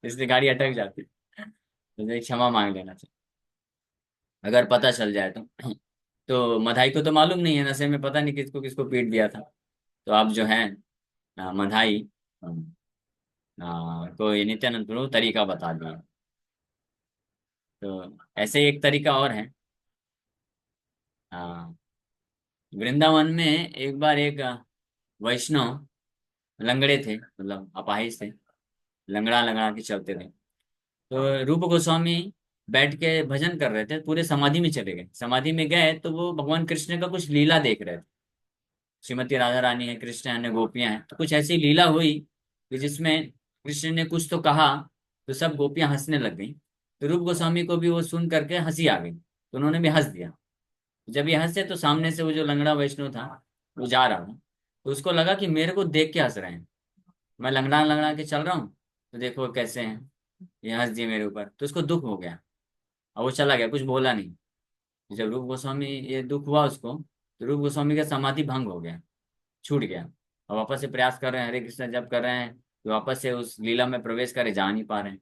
[SPEAKER 1] इसलिए गाड़ी अटक जाती है। तो एक क्षमा मांग लेना चाहिए अगर पता चल जाए तो। तो मधाई को तो मालूम नहीं है, नशे में पता नहीं किसको किसको पीट दिया था। तो अब जो है मधाई को ये नित्यानंद प्रभु तरीका बता दिया। तो ऐसे एक तरीका और है। आ, वृंदावन में एक बार एक वैष्णव लंगड़े थे, मतलब अपाहिज थे, लंगड़ा लंगड़ा के चलते थे। तो रूप गोस्वामी बैठ के भजन कर रहे थे, पूरे समाधि में चले गए। समाधि में गए तो वो भगवान कृष्ण का कुछ लीला देख रहे थे। श्रीमती राधा रानी है, कृष्ण है, गोपियां हैं, तो कुछ ऐसी लीला हुई कि जिसमें कृष्ण ने कुछ तो कहा, तो सब गोपियां हंसने लग गई। तो रूप गोस्वामी को भी वो सुन करके हंसी आ गई, तो उन्होंने भी हंस दिया। जब ये हंसे तो सामने से वो जो लंगड़ा वैष्णव था वो जा रहा था, तो उसको लगा कि मेरे को देख के हंस रहे हैं, मैं लंगड़ा लंगड़ा के चल रहा हूँ, तो देखो कैसे हैं, ये हंस दिए मेरे ऊपर। तो उसको दुख हो गया और वो चला गया, कुछ बोला नहीं। जब रूप गोस्वामी ये दुख हुआ उसको, तो रूप गोस्वामी का समाधि भंग हो गया, छूट गया। और वापस से प्रयास कर रहे हैं, हरे कृष्ण जप कर रहे हैं, तो वापस से उस लीला में प्रवेश करे, जा नहीं पा रहे हैं।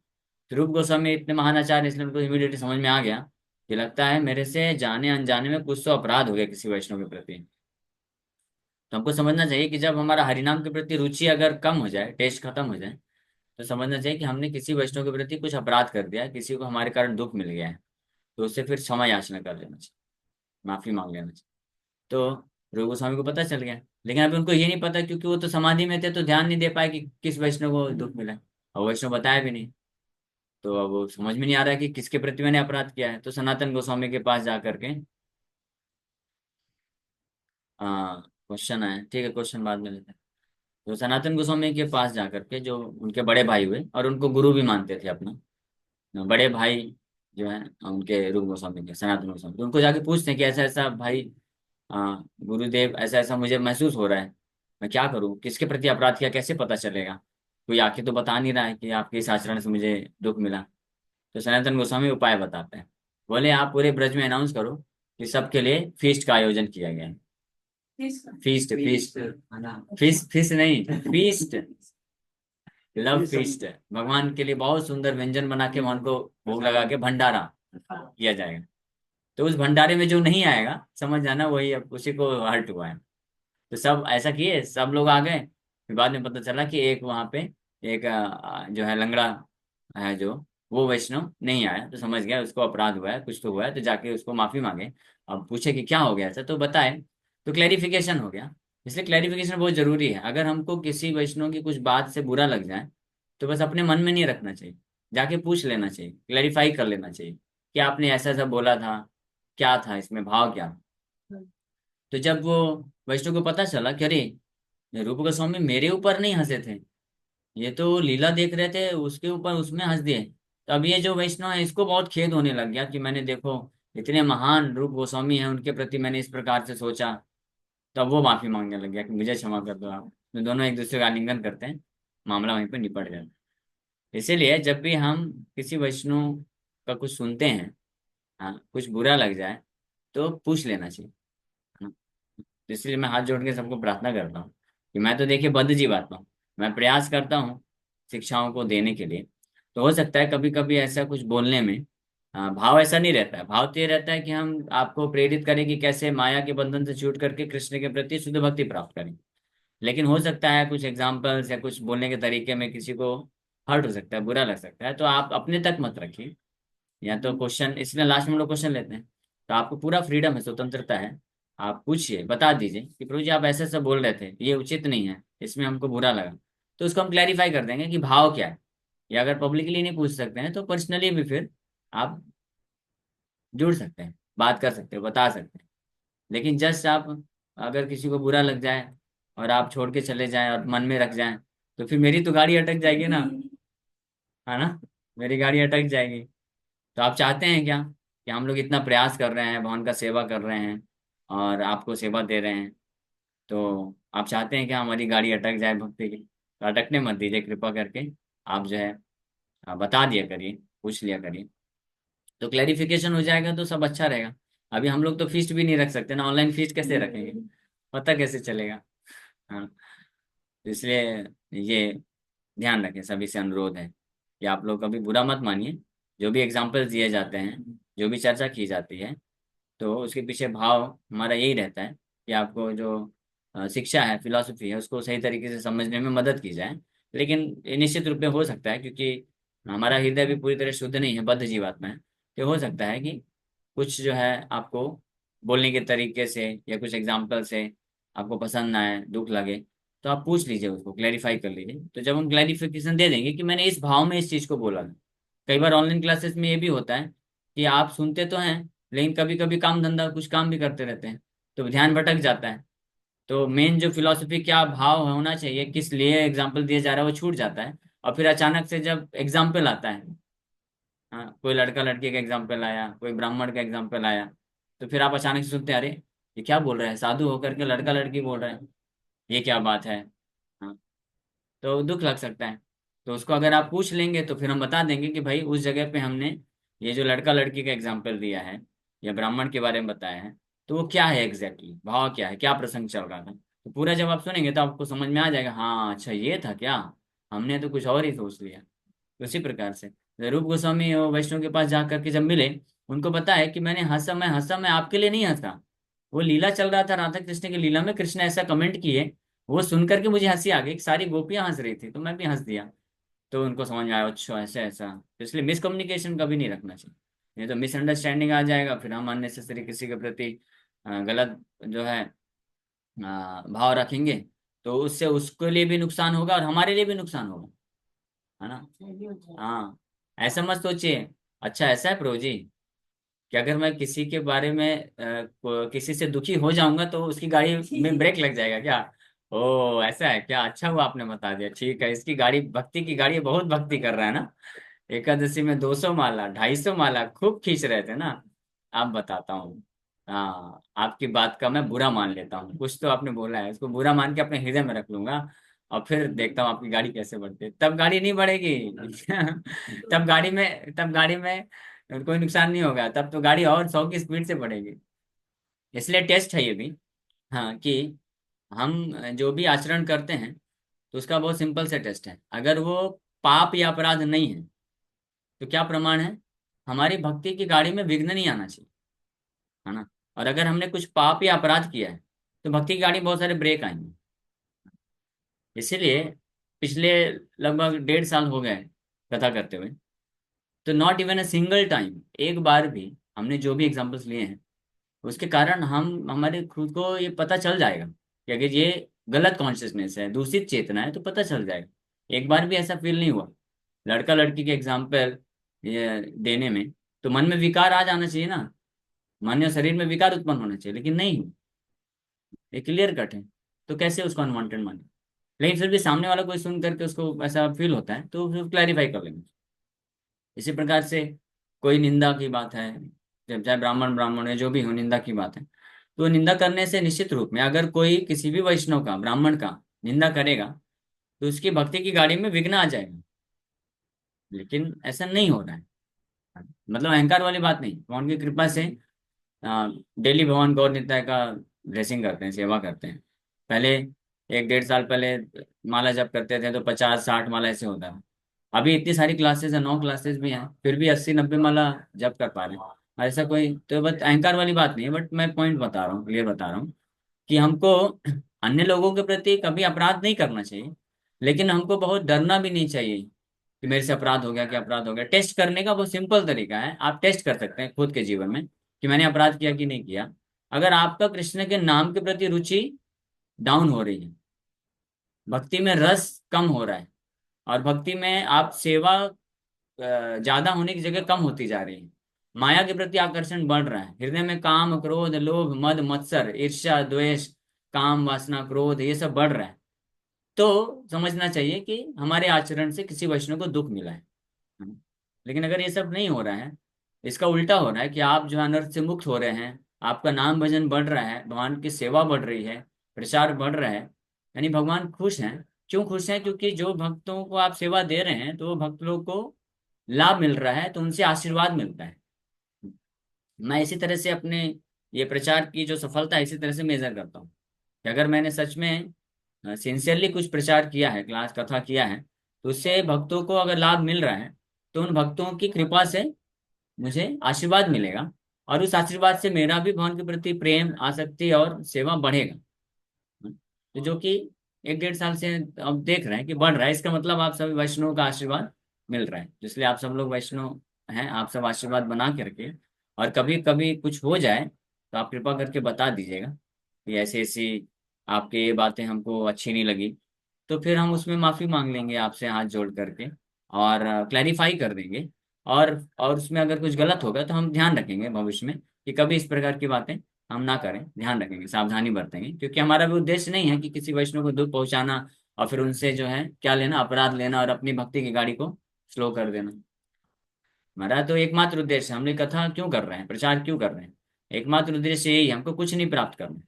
[SPEAKER 1] तो रूप गोस्वामी इतने महान आचार्य, इसलिए उनको इमीडिएटली समझ में आ गया कि लगता है मेरे से जाने अनजाने में कुछ तो अपराध हो गया किसी वैष्णव के प्रति। तो हमको समझना चाहिए कि जब हमारा हरिनाम के प्रति रुचि अगर कम हो जाए, टेस्ट खत्म हो जाए, तो समझना चाहिए कि हमने किसी वैष्णव के प्रति कुछ अपराध कर दिया है, किसी को हमारे कारण दुख मिल गया है। तो उससे फिर क्षमा याचना कर लेना चाहिए, माफी मांग लेना चाहिए। तो रूप गोस्वामी को पता चल गया, लेकिन अभी उनको ये नहीं पता, क्योंकि वो तो समाधि में थे, तो ध्यान नहीं दे पाए कि किस वैष्णव को दुख मिला है। और वैष्णव बताया भी नहीं। तो अब वो समझ में नहीं आ रहा है कि किसके प्रति मैंने अपराध किया है। तो सनातन गोस्वामी के पास जा करके, हाँ क्वेश्चन है, ठीक है क्वेश्चन बाद में लेते हैं। तो सनातन गोस्वामी के पास जा करके, जो उनके बड़े भाई हुए और उनको गुरु भी मानते थे अपना, बड़े भाई जो है उनके, रूप गोस्वामी के, सनातन गोस्वामी, तो उनको जाके पूछते हैं कि ऐसा ऐसा भाई, गुरुदेव ऐसा ऐसा मुझे महसूस हो रहा है, मैं क्या करूं, किसके प्रति अपराध किया, कैसे पता चलेगा? कोई आके तो बता नहीं रहा है कि आपके इस आचरण से मुझे दुख मिला। तो सनातन गोस्वामी उपाय बताते हैं। बोले आप पूरे ब्रज में अनाउंस करो कि सबके लिए फीस्ट का आयोजन किया गया है। फीस्ट फीस्ट, फीस्ट फीस्ट नहीं, फीस्ट, लव फीस्ट। भगवान के लिए बहुत सुंदर व्यंजन बना के वहां को भोग लगा के भंडारा किया जाएगा। तो उस भंडारे में जो नहीं आएगा, समझ जाना वही अब उसी को हर्ट हुआ है। तो सब ऐसा किए, सब लोग आ गए। फिर बाद में पता चला कि एक वहां पे एक जो है लंगड़ा है, जो वो वैष्णव नहीं आया, तो समझ गया उसको अपराध हुआ है, कुछ तो हुआ है। तो जाके उसको माफी मांगे। अब पूछे कि क्या हो गया ऐसा, तो बताए, तो क्लैरिफिकेशन हो गया। इसलिए क्लैरिफिकेशन बहुत जरूरी है। अगर हमको किसी वैष्णव की कुछ बात से बुरा लग जाए, तो बस अपने मन में नहीं रखना चाहिए, जाके पूछ लेना चाहिए, क्लैरिफाई कर लेना चाहिए कि आपने ऐसा ऐसा बोला था, क्या था इसमें, भाव क्या था? तो जब वो वैष्णव को पता चला कि अरे रूप गोस्वामी मेरे ऊपर नहीं हंसे थे, ये तो लीला देख रहे थे उसके ऊपर, उसमें हंस दिए। तो अब ये जो वैष्णव है इसको बहुत खेद होने लग गया कि मैंने देखो इतने महान रूप गोस्वामी हैं उनके प्रति मैंने इस प्रकार से सोचा। तब वो माफी मांगने लग गया कि मुझे क्षमा कर दो आप। तो दोनों एक दूसरे का आलिंगन करते हैं, मामला वहीं पर निपट जाता है। इसीलिए जब भी हम किसी वैष्णव का कुछ सुनते हैं, हाँ, कुछ बुरा लग जाए तो पूछ लेना चाहिए, है ना। तो इसलिए मैं हाथ जोड़ के सबको प्रार्थना करता हूँ कि मैं तो देखिए बद्ध जीवात्मा हूँ, मैं प्रयास करता हूँ शिक्षाओं को देने के लिए। तो हो सकता है कभी कभी ऐसा कुछ बोलने में भाव ऐसा नहीं रहता है। भाव तो ये रहता है कि हम आपको प्रेरित करें कि कैसे माया के बंधन से छूट करके कृष्ण के प्रति शुद्ध भक्ति प्राप्त करें। लेकिन हो सकता है कुछ एग्जाम्पल्स या कुछ बोलने के तरीके में किसी को हर्ट हो सकता है, बुरा लग सकता है, तो आप अपने तक मत रखिए। या तो क्वेश्चन, इसलिए लास्ट में हम लोग क्वेश्चन लेते हैं। तो आपको पूरा फ्रीडम है, स्वतंत्रता है। आप पूछिए, बता दीजिए कि प्रभु जी आप ऐसे ऐसे बोल रहे थे, ये उचित नहीं है, इसमें हमको बुरा लगा। तो उसको हम क्लैरिफाई कर देंगे कि भाव क्या है। या अगर पब्लिकली नहीं पूछ सकते हैं तो पर्सनली भी फिर आप जुड़ सकते हैं, बात कर सकते हैं, बता सकते हैं। लेकिन जस्ट आप, अगर किसी को बुरा लग जाए और आप छोड़ के चले जाएं और मन में रख जाएं, तो फिर मेरी तो गाड़ी अटक जाएगी ना, है ना। मेरी गाड़ी अटक जाएगी। तो आप चाहते हैं क्या कि हम लोग इतना प्रयास कर रहे हैं, भगवान का सेवा कर रहे हैं और आपको सेवा दे रहे हैं, तो आप चाहते हैं कि हमारी गाड़ी अटक जाए भक्ति की? तो अटकने मत दीजिए कृपा करके। आप जो है बता दिया करिए, पूछ लिया करिए, तो क्लैरिफिकेशन हो जाएगा तो सब अच्छा रहेगा। अभी हम लोग तो फीस भी नहीं रख सकते ना, ऑनलाइन फीस कैसे रखेंगे, पता कैसे चलेगा। हाँ, तो इसलिए ये ध्यान रखें, सभी से अनुरोध है कि आप लोग कभी बुरा मत मानिए। जो भी एग्जाम्पल्स दिए जाते हैं, जो भी चर्चा की जाती है, तो उसके पीछे भाव हमारा यही रहता है कि आपको जो शिक्षा है, फिलॉसफी है, उसको सही तरीके से समझने में मदद की जाए। लेकिन ये निश्चित रूप में हो सकता है, क्योंकि हमारा हृदय भी पूरी तरह शुद्ध नहीं है, बद्ध जीवात्मा है। तो हो सकता है कि कुछ जो है आपको बोलने के तरीके से या कुछ एग्जाम्पल से आपको पसंद ना आए, दुख लगे, तो आप पूछ लीजिए, उसको क्लैरिफाई कर लीजिए। तो जब हम क्लैरिफिकेशन दे देंगे कि मैंने इस भाव में इस चीज़ को बोला था। कई बार ऑनलाइन क्लासेस में ये भी होता है कि आप सुनते तो हैं, लेकिन कभी कभी काम धंधा कुछ काम भी करते रहते हैं, तो ध्यान भटक जाता है। तो मेन जो फिलॉसफी, क्या भाव होना चाहिए, किस लिए एग्जाम्पल दिया जा रहा है, वो छूट जाता है। और फिर अचानक से जब एग्जाम्पल आता है, हाँ, कोई लड़का लड़की का एग्जाम्पल आया, कोई ब्राह्मण का एग्जाम्पल आया, तो फिर आप अचानक से सुनते हैं, अरे ये क्या बोल रहे हैं, साधु होकर के लड़का लड़की बोल रहे हैं, ये क्या बात है। हाँ, तो दुख लग सकता है। तो उसको अगर आप पूछ लेंगे तो फिर हम बता देंगे कि भाई उस जगह पे हमने ये जो लड़का लड़की का एग्जाम्पल दिया है या ब्राह्मण के बारे में बताया है, तो वो क्या है एग्जैक्टली, भाव क्या है, क्या प्रसंग चल रहा था। तो पूरा जब आप सुनेंगे तो आपको समझ में आ जाएगा, हाँ अच्छा ये था क्या, हमने तो कुछ और ही सोच लिया। तो उसी प्रकार से रूप गोस्वामी और वैष्णव के पास जा करके जब मिले, उनको पता है कि मैंने हंसा, मैं आपके लिए नहीं हंसा। वो लीला चल रहा था, राधा कृष्ण की लीला में कृष्ण ऐसा कमेंट किए, वो सुन करके मुझे हंसी आ गई, सारी गोपियां हंस रही थी तो मैं भी हंस दिया। तो उनको समझ में आया, अच्छा ऐसा ऐसा। तो इसलिए मिसकम्युनिकेशन कभी नहीं रखना चाहिए, नहीं तो मिसअंडरस्टैंडिंग आ जाएगा, फिर हम अननेसेसरी किसी के प्रति गलत जो है भाव रखेंगे, तो उससे उसके लिए भी नुकसान होगा और हमारे लिए भी नुकसान होगा, है ना। हाँ, ऐसा मत सोचिए। अच्छा ऐसा है प्रभु जी कि अगर मैं किसी के बारे में किसी से दुखी हो जाऊंगा तो उसकी गाड़ी में ब्रेक लग जाएगा क्या? ओ ऐसा है क्या, अच्छा हुआ आपने बता दिया, ठीक है। इसकी गाड़ी भक्ति की गाड़ी है, बहुत भक्ति कर रहा है ना। एकादशी में 200 माला, 250 माला खूब खींच रहे थे ना। आप बताता हूँ, हाँ, आपकी बात का मैं बुरा मान लेता हूँ, कुछ तो आपने बोला है, उसको बुरा मान के अपने हृदय में रख लूंगा। और फिर देखता हूँ आपकी गाड़ी कैसे बढ़ती है, तब गाड़ी नहीं बढ़ेगी। तब गाड़ी में कोई नुकसान नहीं होगा, तब तो गाड़ी और 100 की स्पीड से बढ़ेगी। इसलिए टेस्ट है ये भी, हाँ, कि हम जो भी आचरण करते हैं तो उसका बहुत सिंपल से टेस्ट है। अगर वो पाप या अपराध नहीं है तो क्या प्रमाण है, हमारी भक्ति की गाड़ी में विघ्न नहीं आना चाहिए, है ना। और अगर हमने कुछ पाप या अपराध किया है तो भक्ति की गाड़ी में बहुत सारे ब्रेक आएंगे। इसीलिए पिछले लगभग 1.5 साल हो गए कथा करते हुए, तो not even a single time, एक बार भी हमने जो भी एग्जांपल्स लिए हैं उसके कारण हम हमारे खुद को ये पता चल जाएगा कि अगर ये गलत कॉन्शियसनेस है, दूषित चेतना है, तो पता चल जाएगा। एक बार भी ऐसा फील नहीं हुआ। लड़का लड़की के एग्जाम्पल ये देने में तो मन में विकार आ जाना चाहिए ना, मन या शरीर में विकार उत्पन्न होना चाहिए, लेकिन नहीं, ये क्लियर कट है। तो कैसे उसको अनवांटेड माने। लेकिन फिर भी सामने वाला कोई सुन करके उसको ऐसा फील होता है तो फिर क्लैरिफाई कर लेंगे। इसी प्रकार से कोई निंदा की बात है, जब चाहे ब्राह्मण ब्राह्मण है जो भी हो, निंदा की बात है, तो निंदा करने से निश्चित रूप में अगर कोई किसी भी वैष्णव का, ब्राह्मण का निंदा करेगा तो उसकी भक्ति की गाड़ी में विघ्न आ जाएगा। लेकिन ऐसा नहीं हो रहा है। मतलब अहंकार वाली बात नहीं, भगवान की कृपा से डेली भगवान गौर निताय का ड्रेसिंग करते हैं, सेवा करते हैं। पहले 1 1.5 साल पहले माला जप करते थे तो 50 60 माला ऐसे होता है। अभी इतनी सारी क्लासेस है, 9 क्लासेस भी हैं, फिर भी 80 90 माला जप कर पा रहे हैं। ऐसा कोई तो बस अहंकार वाली बात नहीं है, बट मैं पॉइंट बता रहा हूँ, क्लियर बता रहा हूँ कि हमको अन्य लोगों के प्रति कभी अपराध नहीं करना चाहिए, लेकिन हमको बहुत डरना भी नहीं चाहिए कि मेरे से अपराध हो गया, क्या अपराध हो गया। टेस्ट करने का बहुत सिंपल तरीका है, आप टेस्ट कर सकते हैं खुद के जीवन में कि मैंने अपराध किया कि नहीं किया। अगर आपका कृष्ण के नाम के प्रति रुचि डाउन हो रही है, भक्ति में रस कम हो रहा है, और भक्ति में आप सेवा ज्यादा होने की जगह कम होती जा रही है, माया के प्रति आकर्षण बढ़ रहा है, हृदय में काम क्रोध लोभ मद मत्सर ईर्ष्या द्वेष काम वासना क्रोध ये सब बढ़ रहा है, तो समझना चाहिए कि हमारे आचरण से किसी वैष्णव को दुख मिला है। लेकिन अगर ये सब नहीं हो रहा है, इसका उल्टा हो रहा है कि आप जो है अनर्थ से मुक्त हो रहे हैं, आपका नाम भजन बढ़ रहा है, भगवान की सेवा बढ़ रही है, प्रचार बढ़ रहा है, यानी भगवान खुश हैं। क्यों खुश हैं? क्योंकि जो भक्तों को आप सेवा दे रहे हैं तो वो भक्त लोग को लाभ मिल रहा है, तो उनसे आशीर्वाद मिलता है। मैं इसी तरह से अपने ये प्रचार की जो सफलता है इसी तरह से मेजर करता हूँ कि अगर मैंने सच में सिंसियरली कुछ प्रचार किया है, क्लास कथा किया है, तो उससे भक्तों को अगर लाभ मिल रहा है तो उन भक्तों की कृपा से मुझे आशीर्वाद मिलेगा, और उस आशीर्वाद से मेरा भी भगवान के प्रति प्रेम आसक्ति और सेवा बढ़ेगा। तो जो कि 1 1.5 साल से अब देख रहे हैं कि बढ़ रहा है, इसका मतलब आप सभी वैष्णव का आशीर्वाद मिल रहा है, इसलिए आप सब लोग वैष्णव हैं, आप सब आशीर्वाद बना के रखिए। और कभी कभी कुछ हो जाए तो आप कृपा करके बता दीजिएगा कि ऐसी ऐसी आपकी ये बातें हमको अच्छी नहीं लगी, तो फिर हम उसमें माफी मांग लेंगे आपसे हाथ जोड़ करके, और क्लैरिफाई कर देंगे। और उसमें अगर कुछ गलत होगा तो हम ध्यान रखेंगे भविष्य में कि कभी इस प्रकार की बातें हम ना करें, ध्यान रखेंगे, सावधानी बरतेंगे, क्योंकि हमारा भी उद्देश्य नहीं है कि किसी वैष्णव को दुख पहुंचाना और फिर उनसे जो है क्या लेना, अपराध लेना और अपनी भक्ति की गाड़ी को स्लो कर देना। हमारा तो एकमात्र उद्देश्य है, हम लोग कथा क्यों कर रहे हैं, प्रचार क्यों कर रहे हैं, एकमात्र उद्देश्य यही है, हमको कुछ नहीं प्राप्त करना।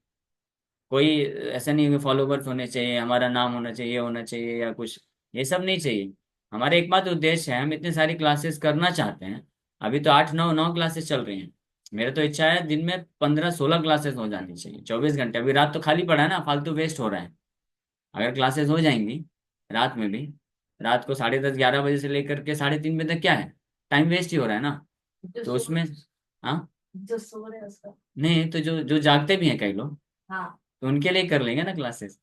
[SPEAKER 1] कोई ऐसा नहीं है कि फॉलोवर्स होने चाहिए, हमारा नाम होना चाहिए, होना चाहिए या कुछ, ये सब नहीं चाहिए। हमारा एकमात्र उद्देश्य है, हम इतने सारी क्लासेस करना चाहते हैं। अभी तो 8 9 क्लासेस चल रही हैं। मेरा तो इच्छा है दिन में 15 16 क्लासेस हो जानी चाहिए 24 घंटे। अभी रात तो खाली पड़ा है ना, फालतू वेस्ट हो रहा है। अगर क्लासेस हो जाएंगी रात में भी, रात को 10:30 11 बजे से लेकर के 3:30 बजे तक, क्या है, टाइम वेस्ट ही हो रहा है ना।
[SPEAKER 2] जो
[SPEAKER 1] तो
[SPEAKER 2] सो
[SPEAKER 1] उसमें हाँ,
[SPEAKER 2] जो सो रहे हैं उसका।
[SPEAKER 1] नहीं तो जो जो जागते भी हैं कई लोग,
[SPEAKER 2] हाँ।
[SPEAKER 1] तो उनके लिए कर लेंगे ना क्लासेस।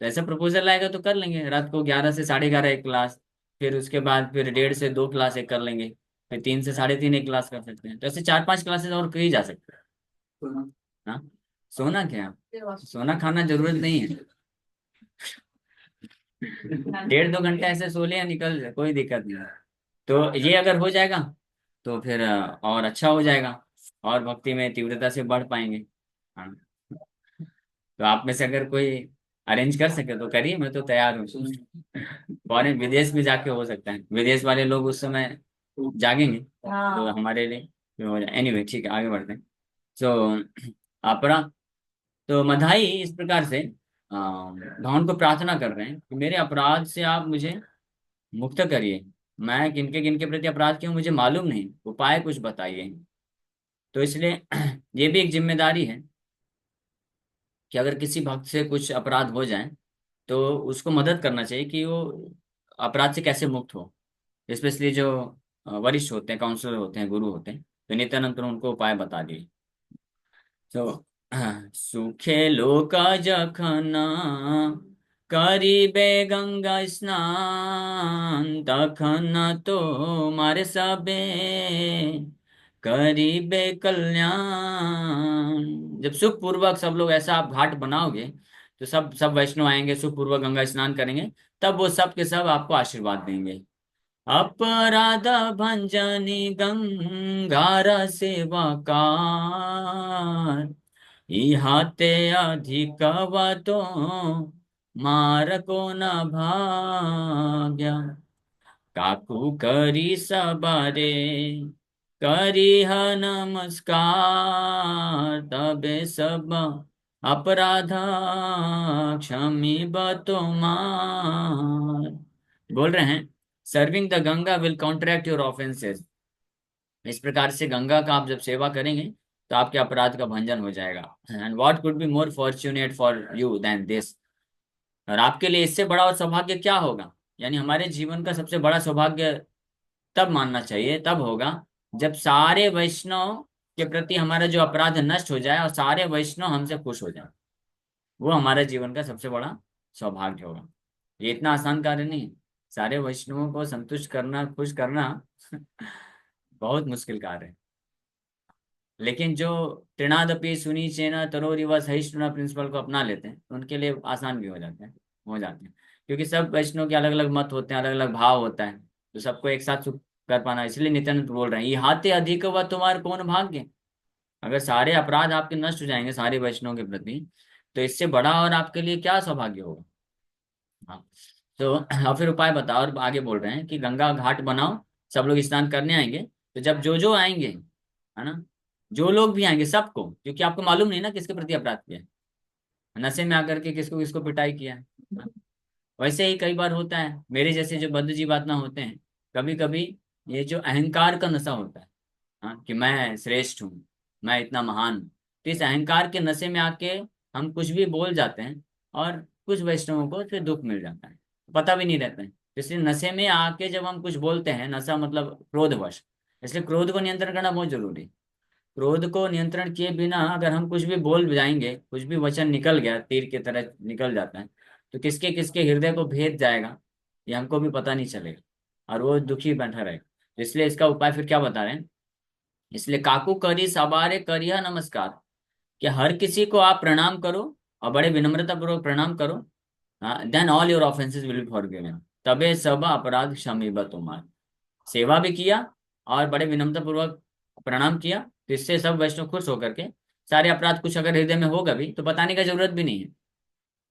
[SPEAKER 1] तो ऐसा प्रपोजल आएगा तो कर लेंगे, रात को 11 से 11:30 एक क्लास, फिर उसके बाद फिर 1:30 से 2 क्लास एक कर लेंगे, फिर 3 से 3:30 एक क्लास कर सकते हैं, तो ऐसे 4 5 क्लासेस और की जा सकते हैं। हाँ, सोना क्या, सोना खाना जरूरत नहीं है। 1 1.5 2 घंटे ऐसे सो लिया, निकल जाए, कोई दिक्कत नहीं है। तो ये अगर हो जाएगा तो फिर और अच्छा हो जाएगा, और भक्ति में तीव्रता से बढ़ पाएंगे। हाँ, तो आप में से अगर कोई अरेंज कर सके तो करिए, मैं तो तैयार हूँ। फॉरेन विदेश में जाके हो सकता है, विदेश वाले लोग उस समय जागेंगे तो
[SPEAKER 2] हाँ।
[SPEAKER 1] हमारे लिए फिर हो जाए। एनीवे ठीक है, आगे बढ़ते हैं। सो अपरा, तो मधाई इस प्रकार से भगवान को प्रार्थना कर रहे हैं कि मेरे अपराध से आप मुझे मुक्त करिए। मैं किनके किनके प्रति अपराध किया हूं मुझे मालूम नहीं, उपाय कुछ बताइए। तो इसलिए ये भी एक जिम्मेदारी है कि अगर किसी भक्त से कुछ अपराध हो जाए तो उसको मदद करना चाहिए कि वो अपराध से कैसे मुक्त हो। स्पेशली जो वरिष्ठ होते हैं, काउंसलर होते हैं, गुरु होते हैं, तो नित्यानंद ने उनको उपाय बता दिए। तो सुखे लोक जखन करिबे गंगा स्नान, तखन तो मारे सबे करिबे कल्याण। जब सुख पूर्वक सब लोग ऐसा आप घाट बनाओगे तो सब सब वैष्णव आएंगे, सुख पूर्वक गंगा स्नान करेंगे, तब वो सब के सब आपको आशीर्वाद देंगे। अपराध भंजनी गंगार सेवा कार, इहाते अधिक तो मार को न भाग्या। काकू करी सबरे करी ह नमस्कार, तबे सब अपराध क्षमी तुम्हार। बोल रहे हैं, serving the Ganga will contract your offences. इस प्रकार से गंगा का आप जब सेवा करेंगे तो आपके अपराध का भंजन हो जाएगा। And what could be more fortunate for you than this. और आपके लिए इससे बड़ा और सौभाग्य क्या होगा, यानी हमारे जीवन का सबसे बड़ा सौभाग्य तब मानना चाहिए, तब होगा जब सारे वैष्णव के प्रति हमारा जो अपराध नष्ट हो जाए और सारे वैष्णव हमसे खुश हो जाए। वो हमारे जीवन का सबसे बड़ा सौभाग्य होगा। ये इतना आसान कार्य नहीं है। सारे वैष्णवों को संतुष्ट करना, खुश करना बहुत मुश्किल कार्य है। लेकिन जो तृणादपि सुनीचेन तरोरिव सहिष्णुना प्रिंसिपल को अपना लेते हैं तो उनके लिए आसान भी हो जाते हैं क्योंकि सब वैष्णव के अलग अलग मत होते हैं, अलग अलग भाव होता है, तो सबको एक साथ सुख कर पाना। इसलिए नित्यानंद बोल रहे हैं, इहाते अधिक व तुम्हार कौन भाग्य। अगर सारे अपराध आपके नष्ट हो जाएंगे सारे वैष्णव के प्रति, तो इससे बड़ा और आपके लिए क्या सौभाग्य होगा। हाँ। तो और फिर उपाय बताओ, और आगे बोल रहे हैं कि गंगा घाट बनाओ, सब लोग स्नान करने आएंगे। तो जब जो जो आएंगे, है ना, जो लोग भी आएंगे सबको, क्योंकि आपको मालूम नहीं ना किसके प्रति अपराध किया है, नशे में आकर के किसको किसको पिटाई किया है। हाँ। वैसे ही कई बार होता है, मेरे जैसे जो बद्ध जीवात्मा होते हैं, कभी कभी ये जो अहंकार का नशा होता है, हाँ, कि मैं श्रेष्ठ हूँ, मैं इतना महान हूँ, तो इस अहंकार के नशे में आके हम कुछ भी बोल जाते हैं और कुछ वैष्णवों को फिर दुख मिल जाता है, पता भी नहीं रहता है। इसलिए नशे में आके जब हम कुछ बोलते हैं, नशा मतलब क्रोधवश, इसलिए क्रोध को नियंत्रण करना बहुत जरूरी है। क्रोध को नियंत्रण किए बिना अगर हम कुछ भी बोल जाएंगे, कुछ भी वचन निकल गया, तीर की तरह निकल जाता है, तो किसके किसके हृदय को भेद जाएगा ये हमको भी पता नहीं चलेगा, और वो दुखी बैठा रहेगा। इसलिए इसका उपाय फिर क्या बता रहे हैं, इसलिए काकू करी सबारे करिया नमस्कार, कि हर किसी को आप प्रणाम करो और बड़े विनम्रता पूर्वक प्रणाम करो। Then all your offences will be forgiven, तबे सब अपराध क्षमीबा तुम्हार। सेवा भी किया और बड़े विनम्रता पूर्वक प्रणाम किया, तो इससे सब वैष्णव खुश होकर के सारे अपराध, कुछ अगर हृदय में होगा भी तो बताने का जरूरत भी नहीं है,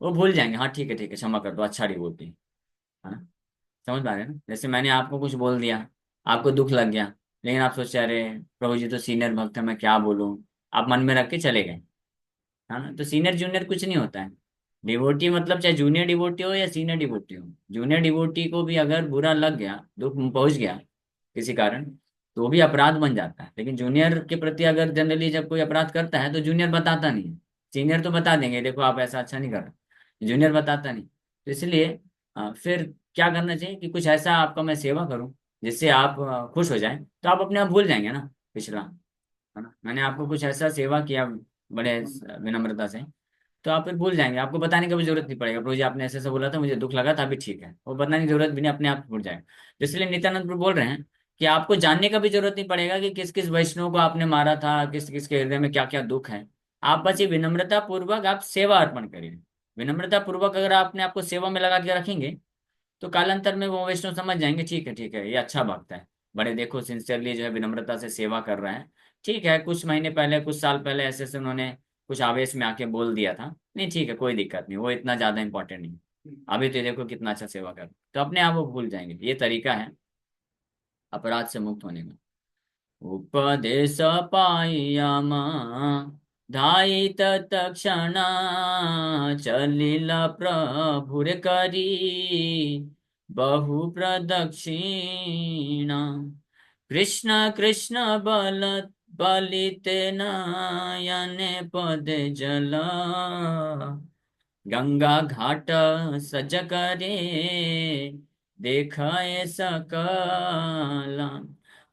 [SPEAKER 1] वो भूल जाएंगे। हाँ ठीक है ठीक है, क्षमा कर दो, अच्छा नहीं बोलती है ना। समझ पा रहे हैं ना, जैसे मैंने आपको कुछ बोल दिया, आपको दुख लग गया, लेकिन आप सोचे अरे प्रभु जी तो सीनियर भक्त है, मैं क्या बोलूं, आप मन में रख के चले गए, है ना। तो सीनियर जूनियर कुछ नहीं होता है। डिवोटी मतलब चाहे जूनियर डिवोटी हो या सीनियर डिवोटी हो, जूनियर डिवोटी को भी अगर बुरा लग गया, दुख पहुंच गया किसी कारण, तो वो भी अपराध बन जाता है। लेकिन जूनियर के प्रति अगर जनरली जब कोई अपराध करता है तो जूनियर बताता नहीं है। सीनियर तो बता देंगे, देखो आप ऐसा अच्छा नहीं कर रहे, जूनियर बताता नहीं। तो इसलिए फिर क्या करना चाहिए कि कुछ ऐसा आपका मैं सेवा करूं जिससे आप खुश हो जाएं, तो आप अपने आप भूल जाएंगे ना पिछला, है ना। मैंने आपको कुछ ऐसा सेवा किया बड़े विनम्रता से, तो आप फिर भूल जाएंगे, आपको बताने की भी जरूरत नहीं पड़ेगा, प्रभु जी आपने ऐसे ऐसे बोला था, मुझे दुख लगा था, अभी ठीक है, वो बताने की जरूरत भी नहीं, अपने आप भूल जाएगा। तो इसलिए नित्यानंद प्रभु बोल रहे हैं कि आपको जानने का भी जरूरत नहीं पड़ेगा कि किस किस वैष्णव को आपने मारा था, किस किस के हृदय में क्या क्या दुख है। आप बस ये विनम्रता पूर्वक आप सेवा अर्पण करिए। विनम्रता पूर्वक अगर आपने आपको सेवा में लगा के रखेंगे, तो कालांतर में वो वैष्णव समझ जाएंगे, ठीक है ये अच्छा भक्त है, बड़े देखो सिंसियरली जो है विनम्रता से सेवा कर रहा है। ठीक है, कुछ महीने पहले कुछ साल पहले ऐसे ऐसे उन्होंने कुछ आवेश में आके बोल दिया था, नहीं ठीक है कोई दिक्कत नहीं, वो इतना ज्यादा इंपॉर्टेंट नहीं, अभी तो देखो कितना अच्छा सेवा कर, तो अपने आप वो भूल जाएंगे। ये तरीका है अपराध से मुक्त होने का। उपदेश पाइयामा धाई तत्क्षणा, चलिला प्रभुर करी बहु प्रदक्षिणा। कृष्ण कृष्ण बल बलिते नयने पद जल, गंगा घाट सज करे देखाए सकला।